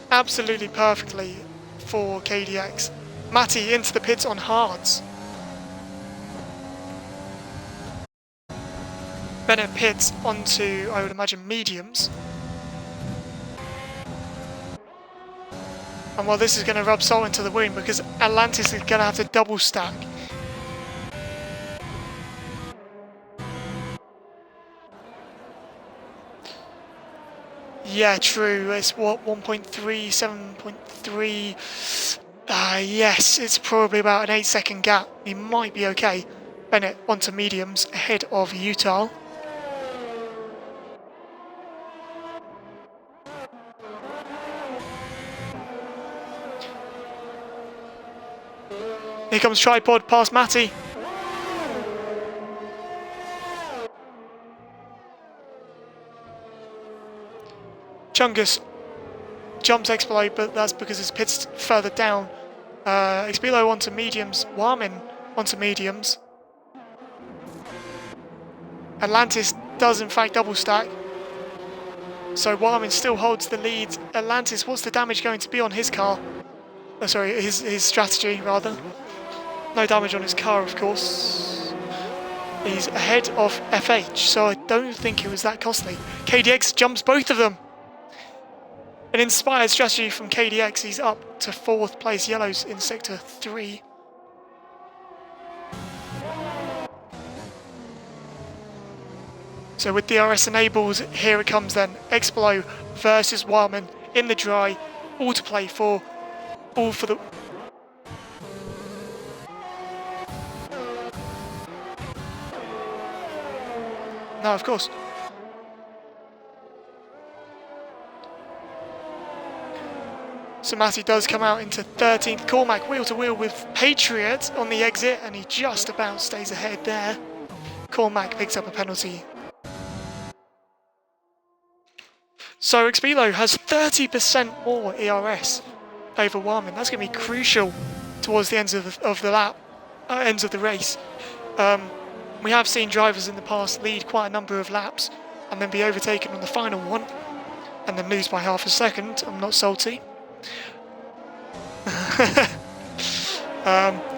Absolutely perfectly for KDX. Matty into the pits on hards. Bennett pits onto, I would imagine, mediums. And well, this is going to rub salt into the wound because Atlantis is going to have to double stack. Yeah, true. It's what, 1.3, 7.3. Yes, it's probably about an 8-second gap. He might be okay. Bennett onto mediums ahead of Utah. Here comes Tripod past Matty. Chungus jumps Expelo, but that's because his pit's further down. Expelo onto mediums. Warmin onto mediums. Atlantis does in fact double stack. So Warmin still holds the lead. Atlantis, what's the damage going to be on his car? Oh, sorry, his strategy rather. No damage on his car, of course. He's ahead of FH, so I don't think it was that costly. KDX jumps both of them. An inspired strategy from KDX. He's up to 4th place. Yellows in Sector 3. So with DRS enabled, here it comes then. Explo versus Wildman in the dry. All to play for. All for the... No, of course. So Matty does come out into 13th. Cormac wheel to wheel with Patriot on the exit, and he just about stays ahead there. Cormac picks up a penalty. So Expelo has 30% more ERS over Warman. That's going to be crucial towards the ends of the lap, ends of the race. We have seen drivers in the past lead quite a number of laps and then be overtaken on the final one and then lose by half a second. I'm not salty.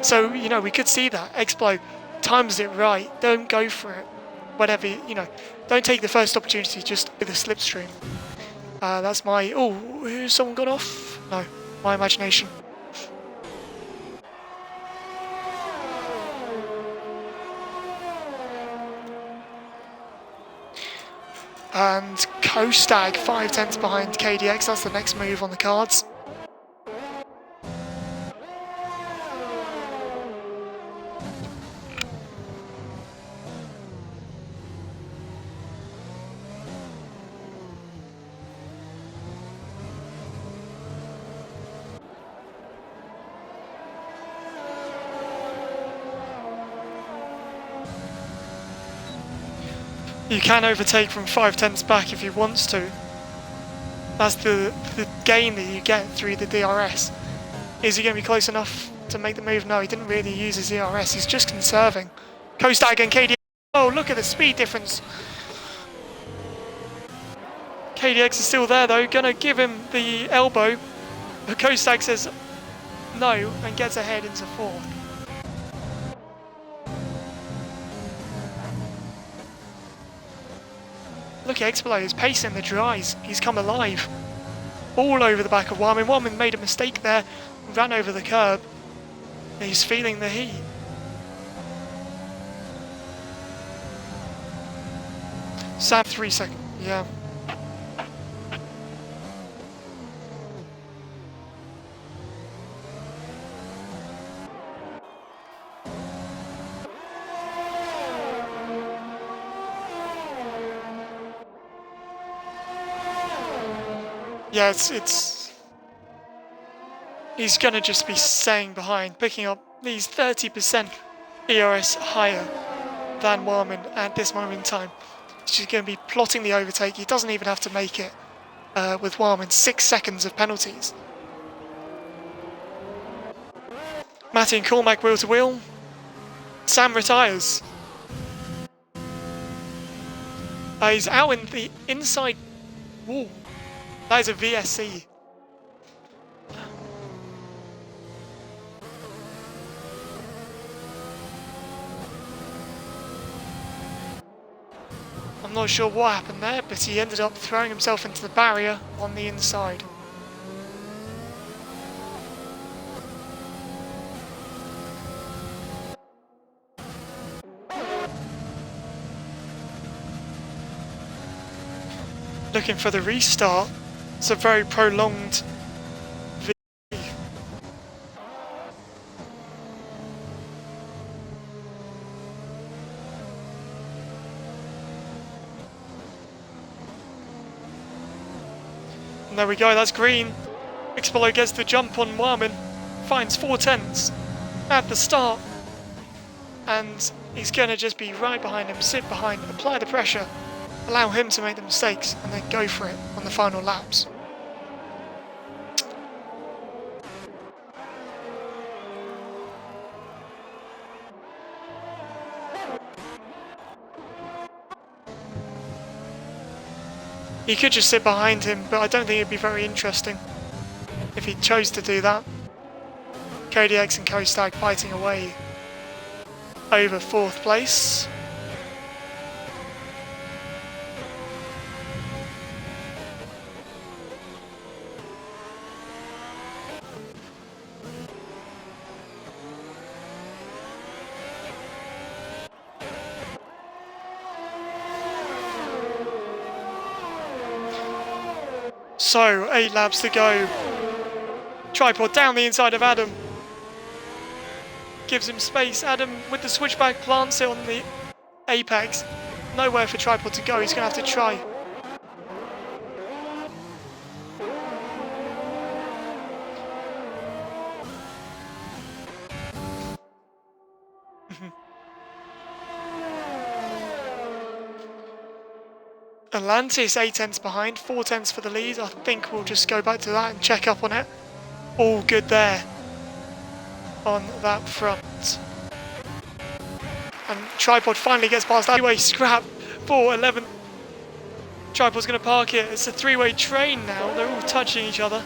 So, you know, we could see that. Explo times it right. Don't go for it. Whatever, you know, don't take the first opportunity just with a slipstream. That's my... Oh, someone got off? No, my imagination. And Kostag 5/10 behind KDX. That's the next move on the cards. You can overtake from 5/10 back if he wants to. That's the gain that you get through the DRS. Is he going to be close enough to make the move? No, he didn't really use his DRS. He's just conserving. Kostag and KDX. Oh, look at the speed difference. KDX is still there though, going to give him the elbow. But Kostag says no and gets ahead into 4th. Look at Expelo, he's pacing the dries. He's come alive. All over the back of Warman. Warman made a mistake there, ran over the curb. He's feeling the heat. Sam, 3 seconds. Yeah. Yeah, it's he's gonna just be staying behind, picking up these 30% ERS higher than Warman at this moment in time. He's just gonna be plotting the overtake. He doesn't even have to make it with Warman. 6 seconds of penalties. Matty and Cormac wheel to wheel. Sam retires. He's out in the inside wall. That is a VSC. I'm not sure what happened there, but he ended up throwing himself into the barrier on the inside. Looking for the restart. It's a very prolonged V. And there we go, that's green. Expolo gets the jump on Warman, finds 4/10 at the start. And he's going to just be right behind him, sit behind, apply the pressure, allow him to make the mistakes, and then go for it on the final laps. He could just sit behind him, but I don't think it'd be very interesting if he chose to do that. Cody X and Kostag fighting away over 4th place. So, 8 laps to go. Tripod down the inside of Adam. Gives him space. Adam with the switchback plants it on the apex. Nowhere for Tripod to go. He's going to have to try. Atlantis 8/10 behind, 4/10 for the lead. I think we'll just go back to that and check up on it. All good there on that front. And Tripod finally gets past that three-way scrap for 11th. Tripod's going to park it. It's a three-way train now. They're all touching each other.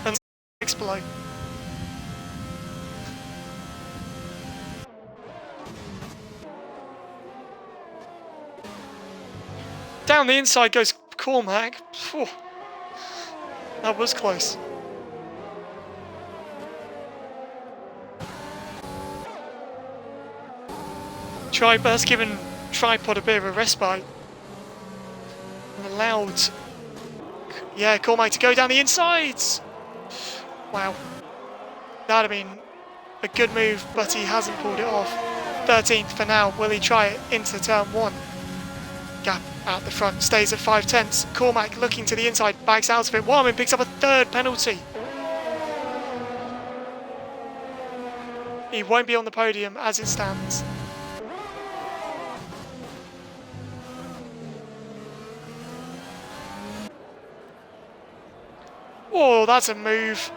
And explode. Down the inside goes Cormac. Phew. That was close. That's given Tripod a bit of a respite. And allowed, Cormac to go down the insides. Wow. That'd have been a good move, but he hasn't pulled it off. 13th for now. Will he try it into turn 1? Gap out the front, stays at 5/10. Cormac looking to the inside, backs out of it. Warman picks up a 3rd penalty. He won't be on the podium as it stands. Oh, that's a move.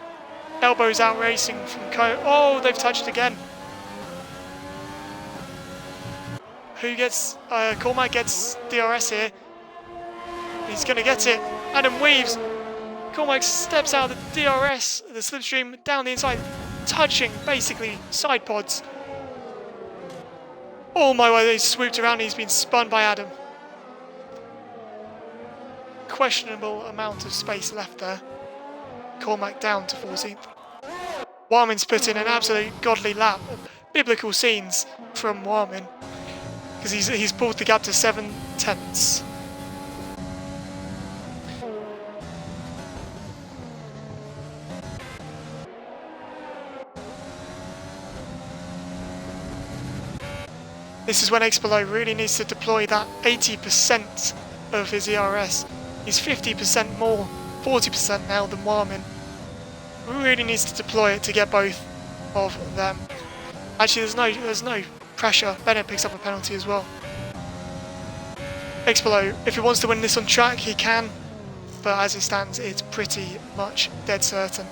Elbows out racing from Oh, they've touched again. Who gets... Cormac gets DRS here. He's going to get it. Adam weaves. Cormac steps out of the DRS, the slipstream, down the inside, touching, basically, side pods. Oh my way, they swooped around. He's been spun by Adam. Questionable amount of space left there. Cormac down to 14th. Warman's put in an absolute godly lap. Biblical scenes from Warman. Because he's pulled the gap to 7/10. This is when Expolo really needs to deploy that 80% of his ERS. He's 50% more, 40% now than Warman. Really needs to deploy it to get both of them. Actually, there's no pressure. Bennett picks up a penalty as well. Expolo, if he wants to win this on track, he can, but as it stands, it's pretty much dead certain.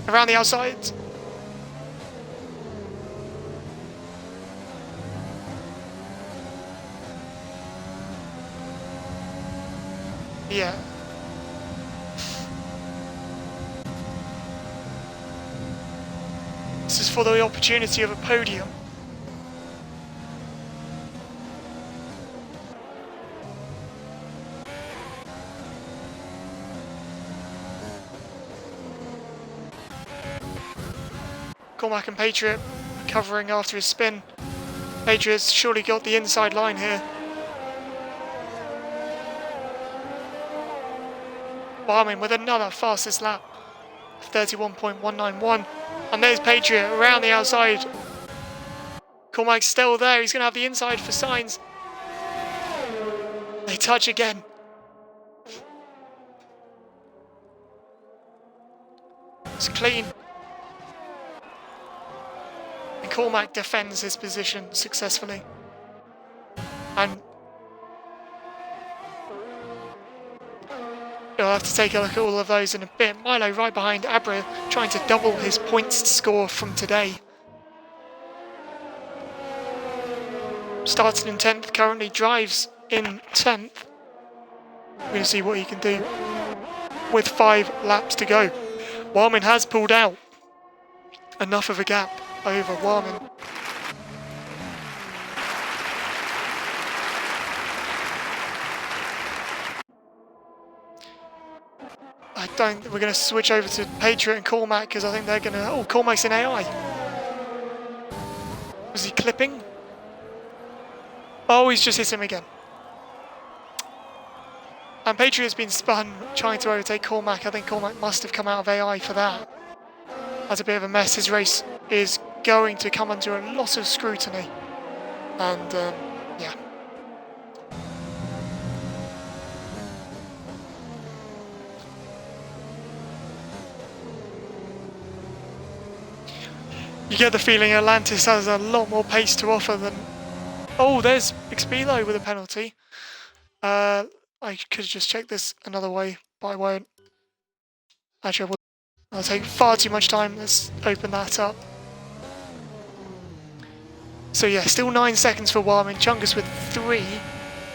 Around the outside. Yeah. This is for the opportunity of a podium. Cormac and Patriot covering after his spin. Patriot's surely got the inside line here. Barmin with another fastest lap, 31.191. And there's Patriot around the outside. Cormac's still there. He's going to have the inside for Sainz. They touch again. It's clean. And Cormac defends his position successfully. And you'll have to take a look at all of those in a bit. Milo right behind Abra, trying to double his points score from today. Started in 10th, currently drives in 10th. We're going to see what he can do with 5 laps to go. Warman has pulled out. Enough of a gap over Warman. We're going to switch over to Patriot and Cormac because I think they're going to... Oh, Cormac's in AI. Was he clipping? Oh, he's just hit him again. And Patriot's been spun trying to overtake Cormac. I think Cormac must have come out of AI for that. That's a bit of a mess. His race is going to come under a lot of scrutiny. And, yeah. You get the feeling Atlantis has a lot more pace to offer than... Oh, there's Expelo with a penalty. I could just check this another way, but I won't. Actually, I'll take far too much time. Let's open that up. So yeah, still 9 seconds for Warman. Chungus with 3.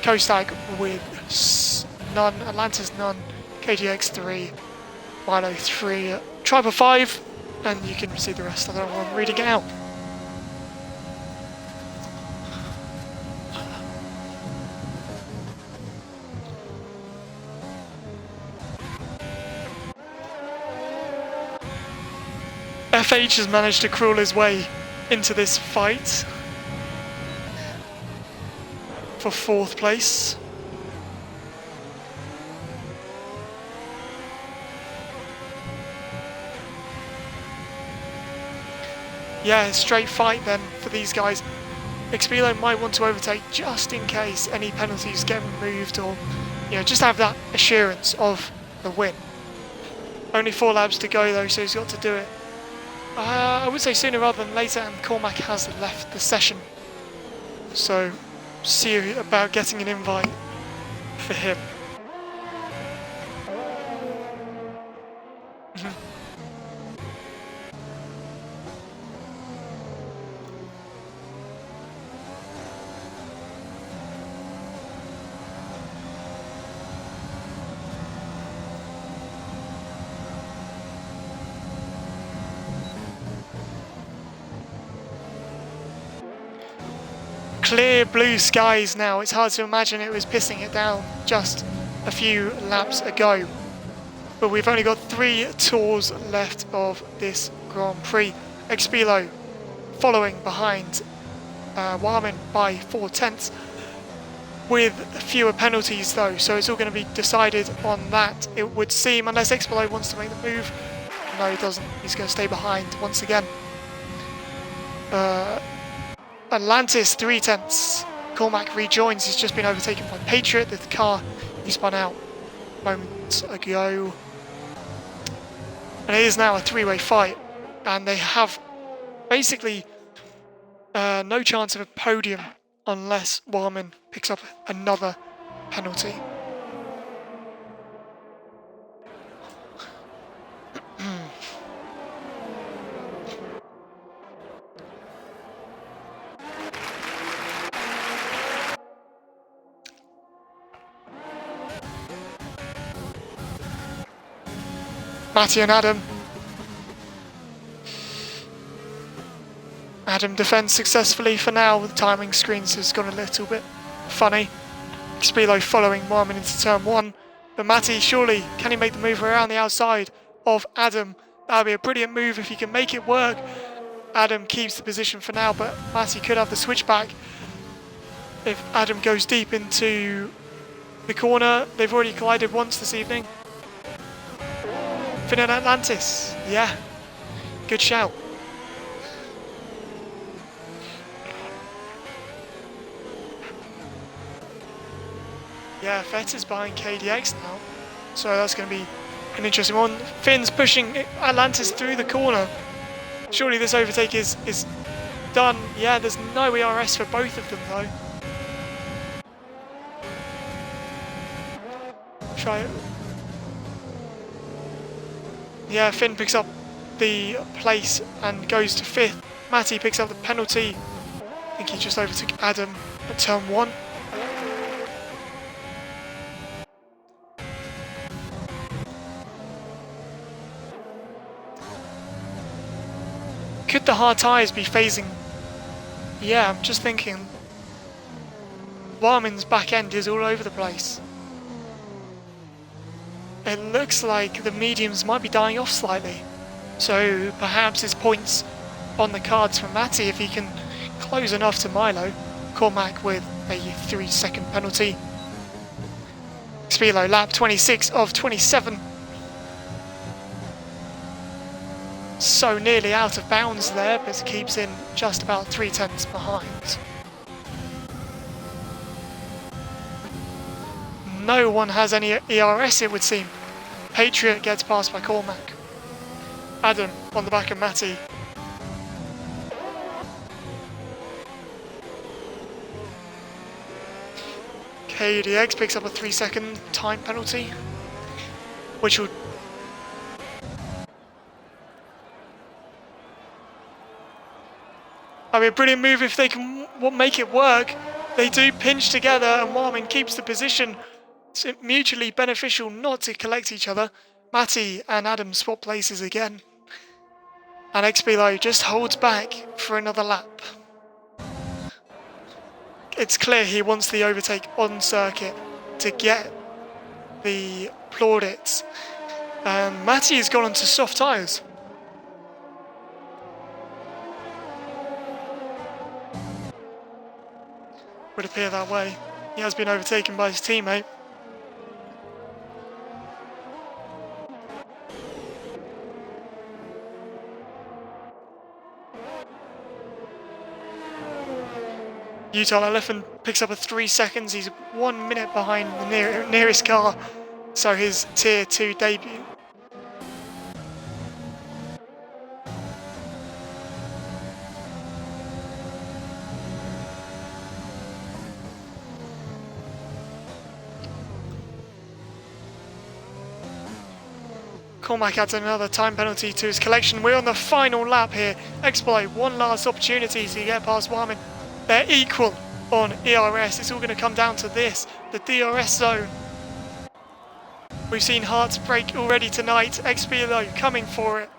Kostag with none. Atlantis none. KGX 3. Milo 3. Tribe 5. And you can see the rest. I don't know why I'm reading it out. FH has managed to crawl his way into this fight for 4th place. Yeah, straight fight then for these guys. Expelo might want to overtake just in case any penalties get removed, or just have that assurance of the win. Only 4 laps to go though, so he's got to do it. I would say sooner rather than later, and Cormac has left the session. So see about getting an invite for him. Clear blue skies now. It's hard to imagine it was pissing it down just a few laps ago. But we've only got 3 tours left of this Grand Prix. Expelo following behind Warman by 4/10 with fewer penalties though, so it's all going to be decided on that, it would seem, unless Expelo wants to make the move. No, he doesn't. He's going to stay behind once again. Atlantis 3/10. Cormac rejoins. He's just been overtaken by Patriot. The car he spun out moments ago. And it is now a 3-way fight. And they have basically no chance of a podium unless Warman picks up another penalty. Matty and Adam. Adam defends successfully for now. The timing screens has gone a little bit funny. Spilo following Marmin into turn 1. But Matty, surely, can he make the move around the outside of Adam? That would be a brilliant move if he can make it work. Adam keeps the position for now, but Matty could have the switchback if Adam goes deep into the corner. They've already collided once this evening. Finn and Atlantis, yeah, good shout. Yeah, Fett is behind KDX now, so that's going to be an interesting one. Finn's pushing Atlantis through the corner. Surely this overtake is done. Yeah, there's no ERS for both of them though. Try it. Yeah, Finn picks up the place and goes to 5th. Matty picks up the penalty. I think he just overtook Adam at turn 1. Could the hard tyres be phasing? Yeah, I'm just thinking. Warman's back end is all over the place. It looks like the mediums might be dying off slightly. So perhaps his points on the cards for Matty if he can close enough to Milo. Cormac with a 3-second penalty. Spilo lap 26 of 27. So nearly out of bounds there, but keeps in just about 3/10 behind. No one has any ERS, it would seem. Patriot gets passed by Cormac. Adam on the back of Matty. KDX picks up a 3-second time penalty, which will I mean, a brilliant move if they can make it work. They do pinch together and Warmin keeps the position. It's mutually beneficial not to collect each other. Matty and Adam swap places again. And Xpilo just holds back for another lap. It's clear he wants the overtake on circuit to get the plaudits. And Matty has gone onto soft tyres. Would appear that way. He has been overtaken by his teammate. Utah Elephant picks up a 3 seconds. He's 1 minute behind the nearest car. So his Tier 2 debut. Cormac adds another time penalty to his collection. We're on the final lap here. Exploit, one last opportunity to get past Warman. They're equal on ERS. It's all going to come down to this, the DRS zone. We've seen hearts break already tonight. XPLO coming for it.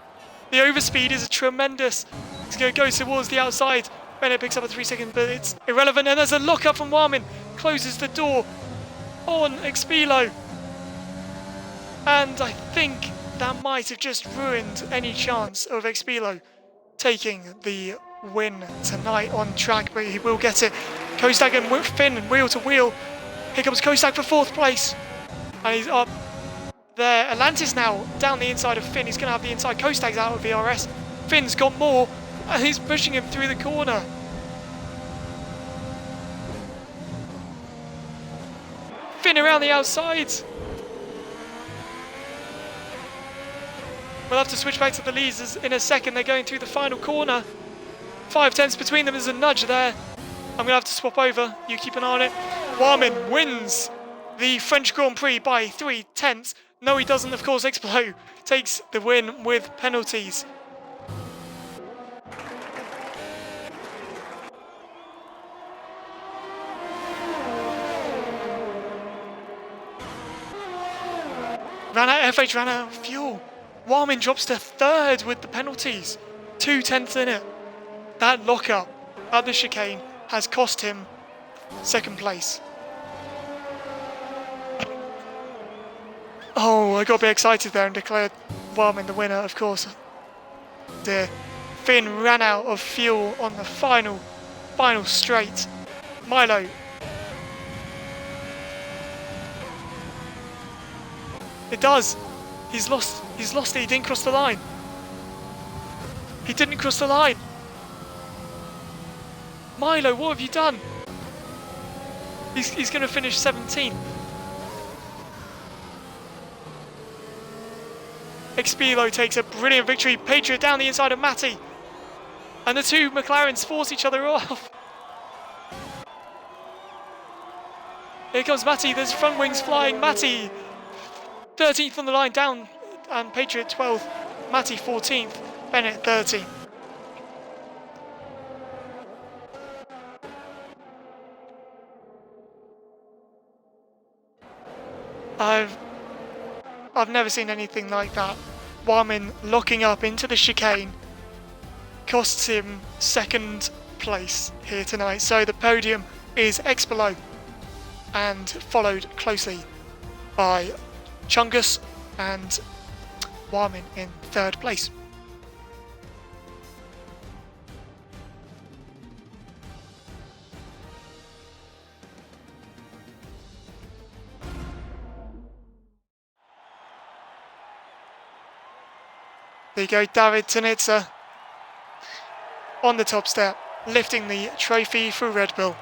The overspeed is tremendous. It's going to go towards the outside. Bennett picks up a 3 second, but it's irrelevant. And there's a lock up from Warman. Closes the door on XPLO. And I think that might have just ruined any chance of XPLO taking the win tonight on track, but he will get it. Kostak and Finn wheel to wheel. Here comes Kostak for 4th place. And he's up there. Atlantis now down the inside of Finn. He's going to have the inside. Kostak's out of VRS. Finn's got more, and he's pushing him through the corner. Finn around the outside. We'll have to switch back to the leads in a second. They're going through the final corner. 5/10 between them. There's a nudge there. I'm going to have to swap over. You keep an eye on it. Warman wins the French Grand Prix by 3/10. No, he doesn't. Of course, Explo takes the win with penalties. FH ran out of fuel. Warman drops to third with the penalties. 2/10 in it. That lockup at the chicane has cost him second place. Oh, I got a bit excited there and declared Warman the winner, of course. Dear. Finn ran out of fuel on the final straight. Milo. It does. He's lost it. He didn't cross the line. He didn't cross the line. Milo, what have you done? He's going to finish 17th. Expilo takes a brilliant victory. Patriot down the inside of Matty. And the two McLarens force each other off. Here comes Matty. There's front wings flying. Matty 13th on the line down. And Patriot 12th. Matty 14th. Bennett 13th. I've never seen anything like that. Warman locking up into the chicane costs him second place here tonight. So the podium is Expelo and followed closely by Chungus and Warman in third place. There you go, David Tanitsa on the top step, lifting the trophy for Red Bull.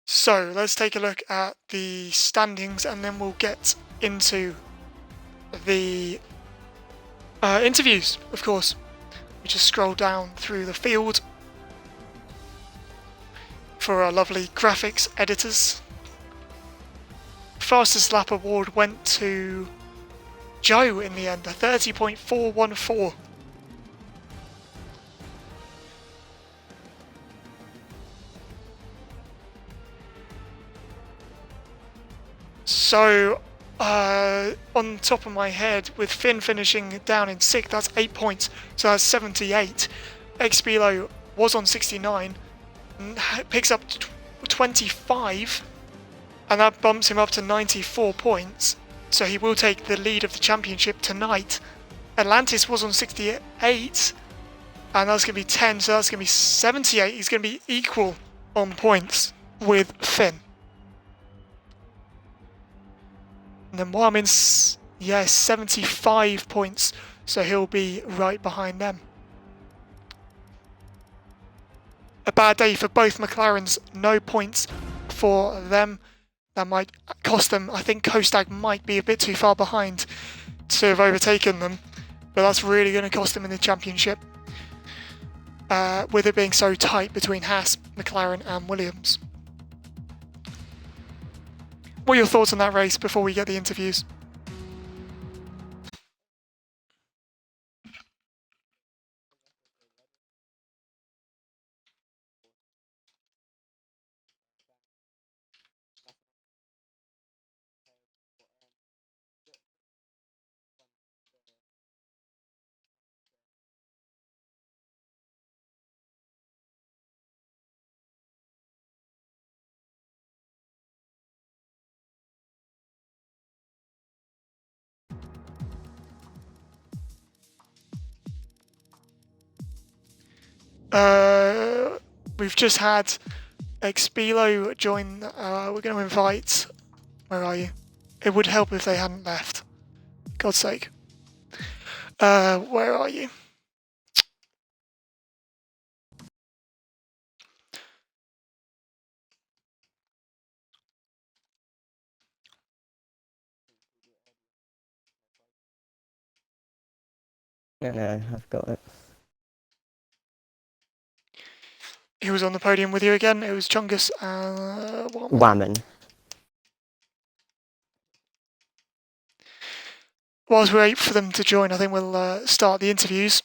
So let's take a look at the standings and then we'll get into the interviews, of course. We just scroll down through the field for our lovely graphics editors. Fastest lap award went to Joe in the end, a 30.414. So, on top of my head, with Finn finishing down in 6th, that's 8 points, so that's 78. Expilo was on 69, picks up 25, and that bumps him up to 94 points, so he will take the lead of the championship tonight. Atlantis was on 68, and that's going to be 10, so that's going to be 78. He's going to be equal on points with Finn. And then Warman's, 75 points, so he'll be right behind them. A bad day for both McLarens, no points for them. That might cost them. I think Kostag might be a bit too far behind to have overtaken them, but that's really going to cost them in the championship, with it being so tight between Haas, McLaren and Williams. What are your thoughts on that race before we get the interviews? We've just had Expilo join. We're going to invite. Where are you? It would help if they hadn't left. God's sake. Where are you? Yeah, I've got it. Who was on the podium with you again? It was Chungus and Warman. whilst we wait for them to join, I think we'll start the interviews.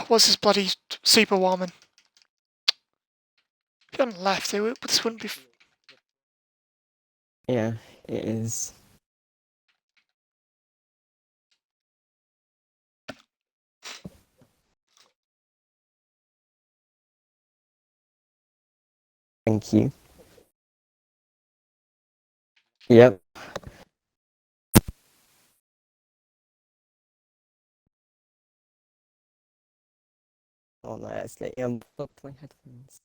What's this bloody Super Warman? If you hadn't left, this wouldn't be. Yeah, it is. Thank you. Yep. Oh no, actually, unplugged my headphones.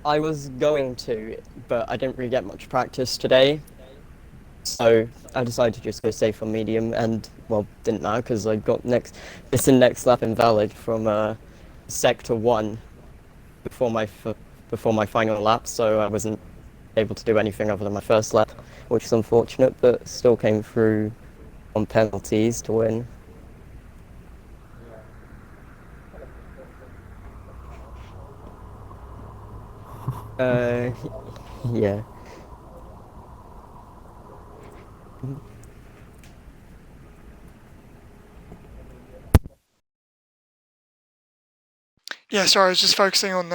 I was going to, but I didn't really get much practice today. So I decided to just go safe on medium, and well, didn't matter because I got next lap invalid from sector 1 before my final lap, so I wasn't able to do anything other than my first lap, which is unfortunate, but still came through on penalties to win. Yeah. Yeah, sorry, I was just focusing on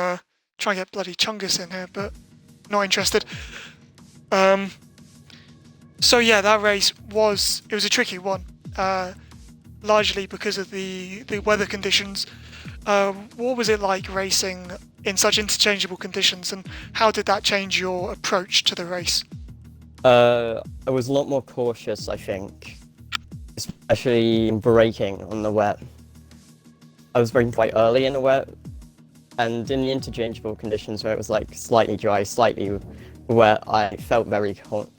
trying to get bloody Chungus in here, but not interested. So yeah, that race was a tricky one, largely because of the weather conditions. What was it like racing in such interchangeable conditions, and how did that change your approach to the race? I was a lot more cautious, I think, especially braking on the wet. I was braking quite early in the wet, and in the interchangeable conditions where it was like slightly dry, slightly wet, I felt very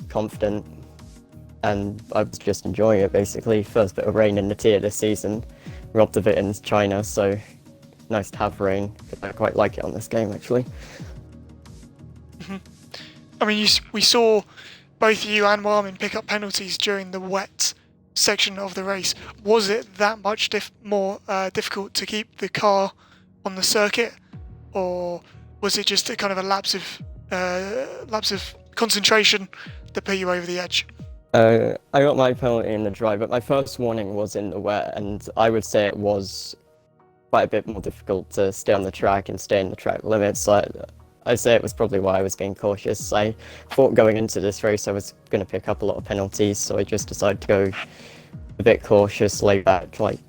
confident, and I was just enjoying it basically. First bit of rain in the tier this season, robbed of it in China, so nice to have rain. I quite like it on this game actually. I mean, we saw both you and Warmin pick up penalties during the wet section of the race. Was it that much more difficult to keep the car on the circuit, or was it just a kind of a lapse of concentration that put you over the edge? I got my penalty in the dry, but my first warning was in the wet, and I would say it was quite a bit more difficult to stay on the track and stay in the track limits. I'd say it was probably why I was being cautious. I thought going into this race I was going to pick up a lot of penalties, so I just decided to go a bit cautious, lay back like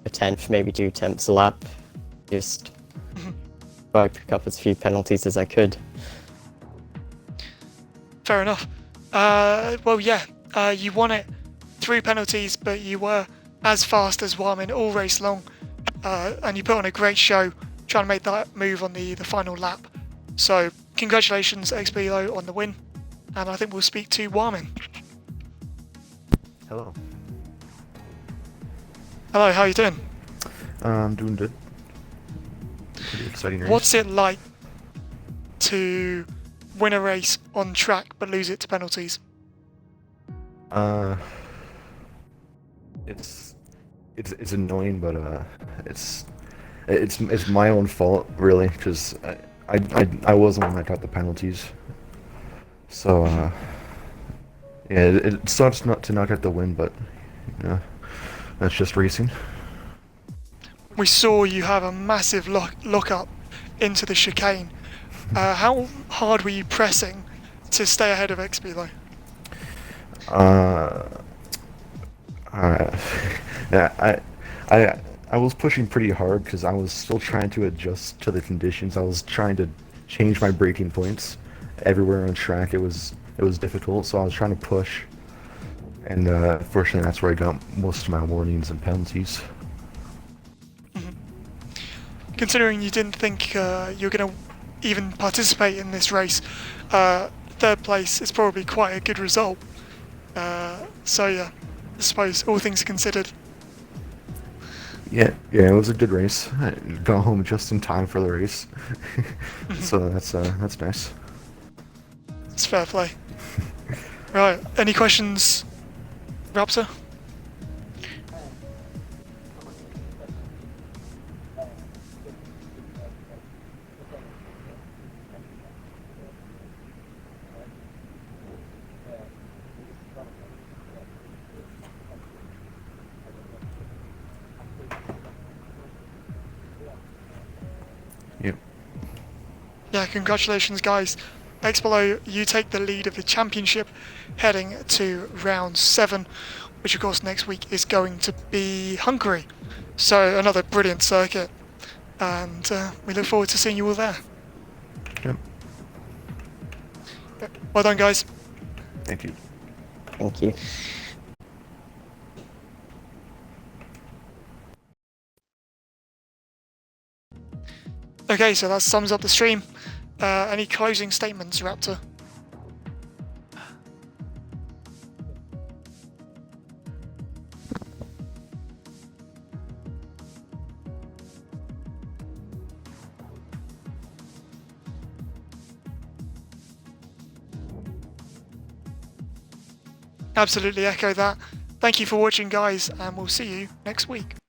a tenth, maybe 2 tenths a lap, just try to pick up as few penalties as I could. Fair enough. Well, yeah, you won it through penalties, but you were as fast as Warmin all race long, and you put on a great show trying to make that move on the final lap. So congratulations, XBLO, on the win, and I think we'll speak to Warmin. Hello. Hello, how are you doing? I'm doing good. Pretty exciting race. What's it like to win a race on track but lose it to penalties? It's annoying, but it's my own fault really, because I was the one that got the penalties. So yeah, it sucks not to not get the win, but you know, that's just racing. We saw you have a massive lock up into the chicane. How hard were you pressing to stay ahead of XBLO? Yeah, I was pushing pretty hard because I was still trying to adjust to the conditions. I was trying to change my braking points everywhere on track. It was difficult, so I was trying to push, and fortunately that's where I got most of my warnings and penalties. Considering you didn't think you were going to even participate in this race, third place is probably quite a good result. So yeah, I suppose all things considered. Yeah, it was a good race. I got home just in time for the race, so that's nice. It's fair play. Right, any questions, Raptor? Yeah, congratulations, guys. Xpolo, you take the lead of the championship heading to round 7, which of course next week is going to be Hungary. So another brilliant circuit, and we look forward to seeing you all there. Yep. Well done, guys. Thank you. Thank you. Okay, so that sums up the stream. Any closing statements, Raptor? Absolutely echo that. Thank you for watching, guys, and we'll see you next week.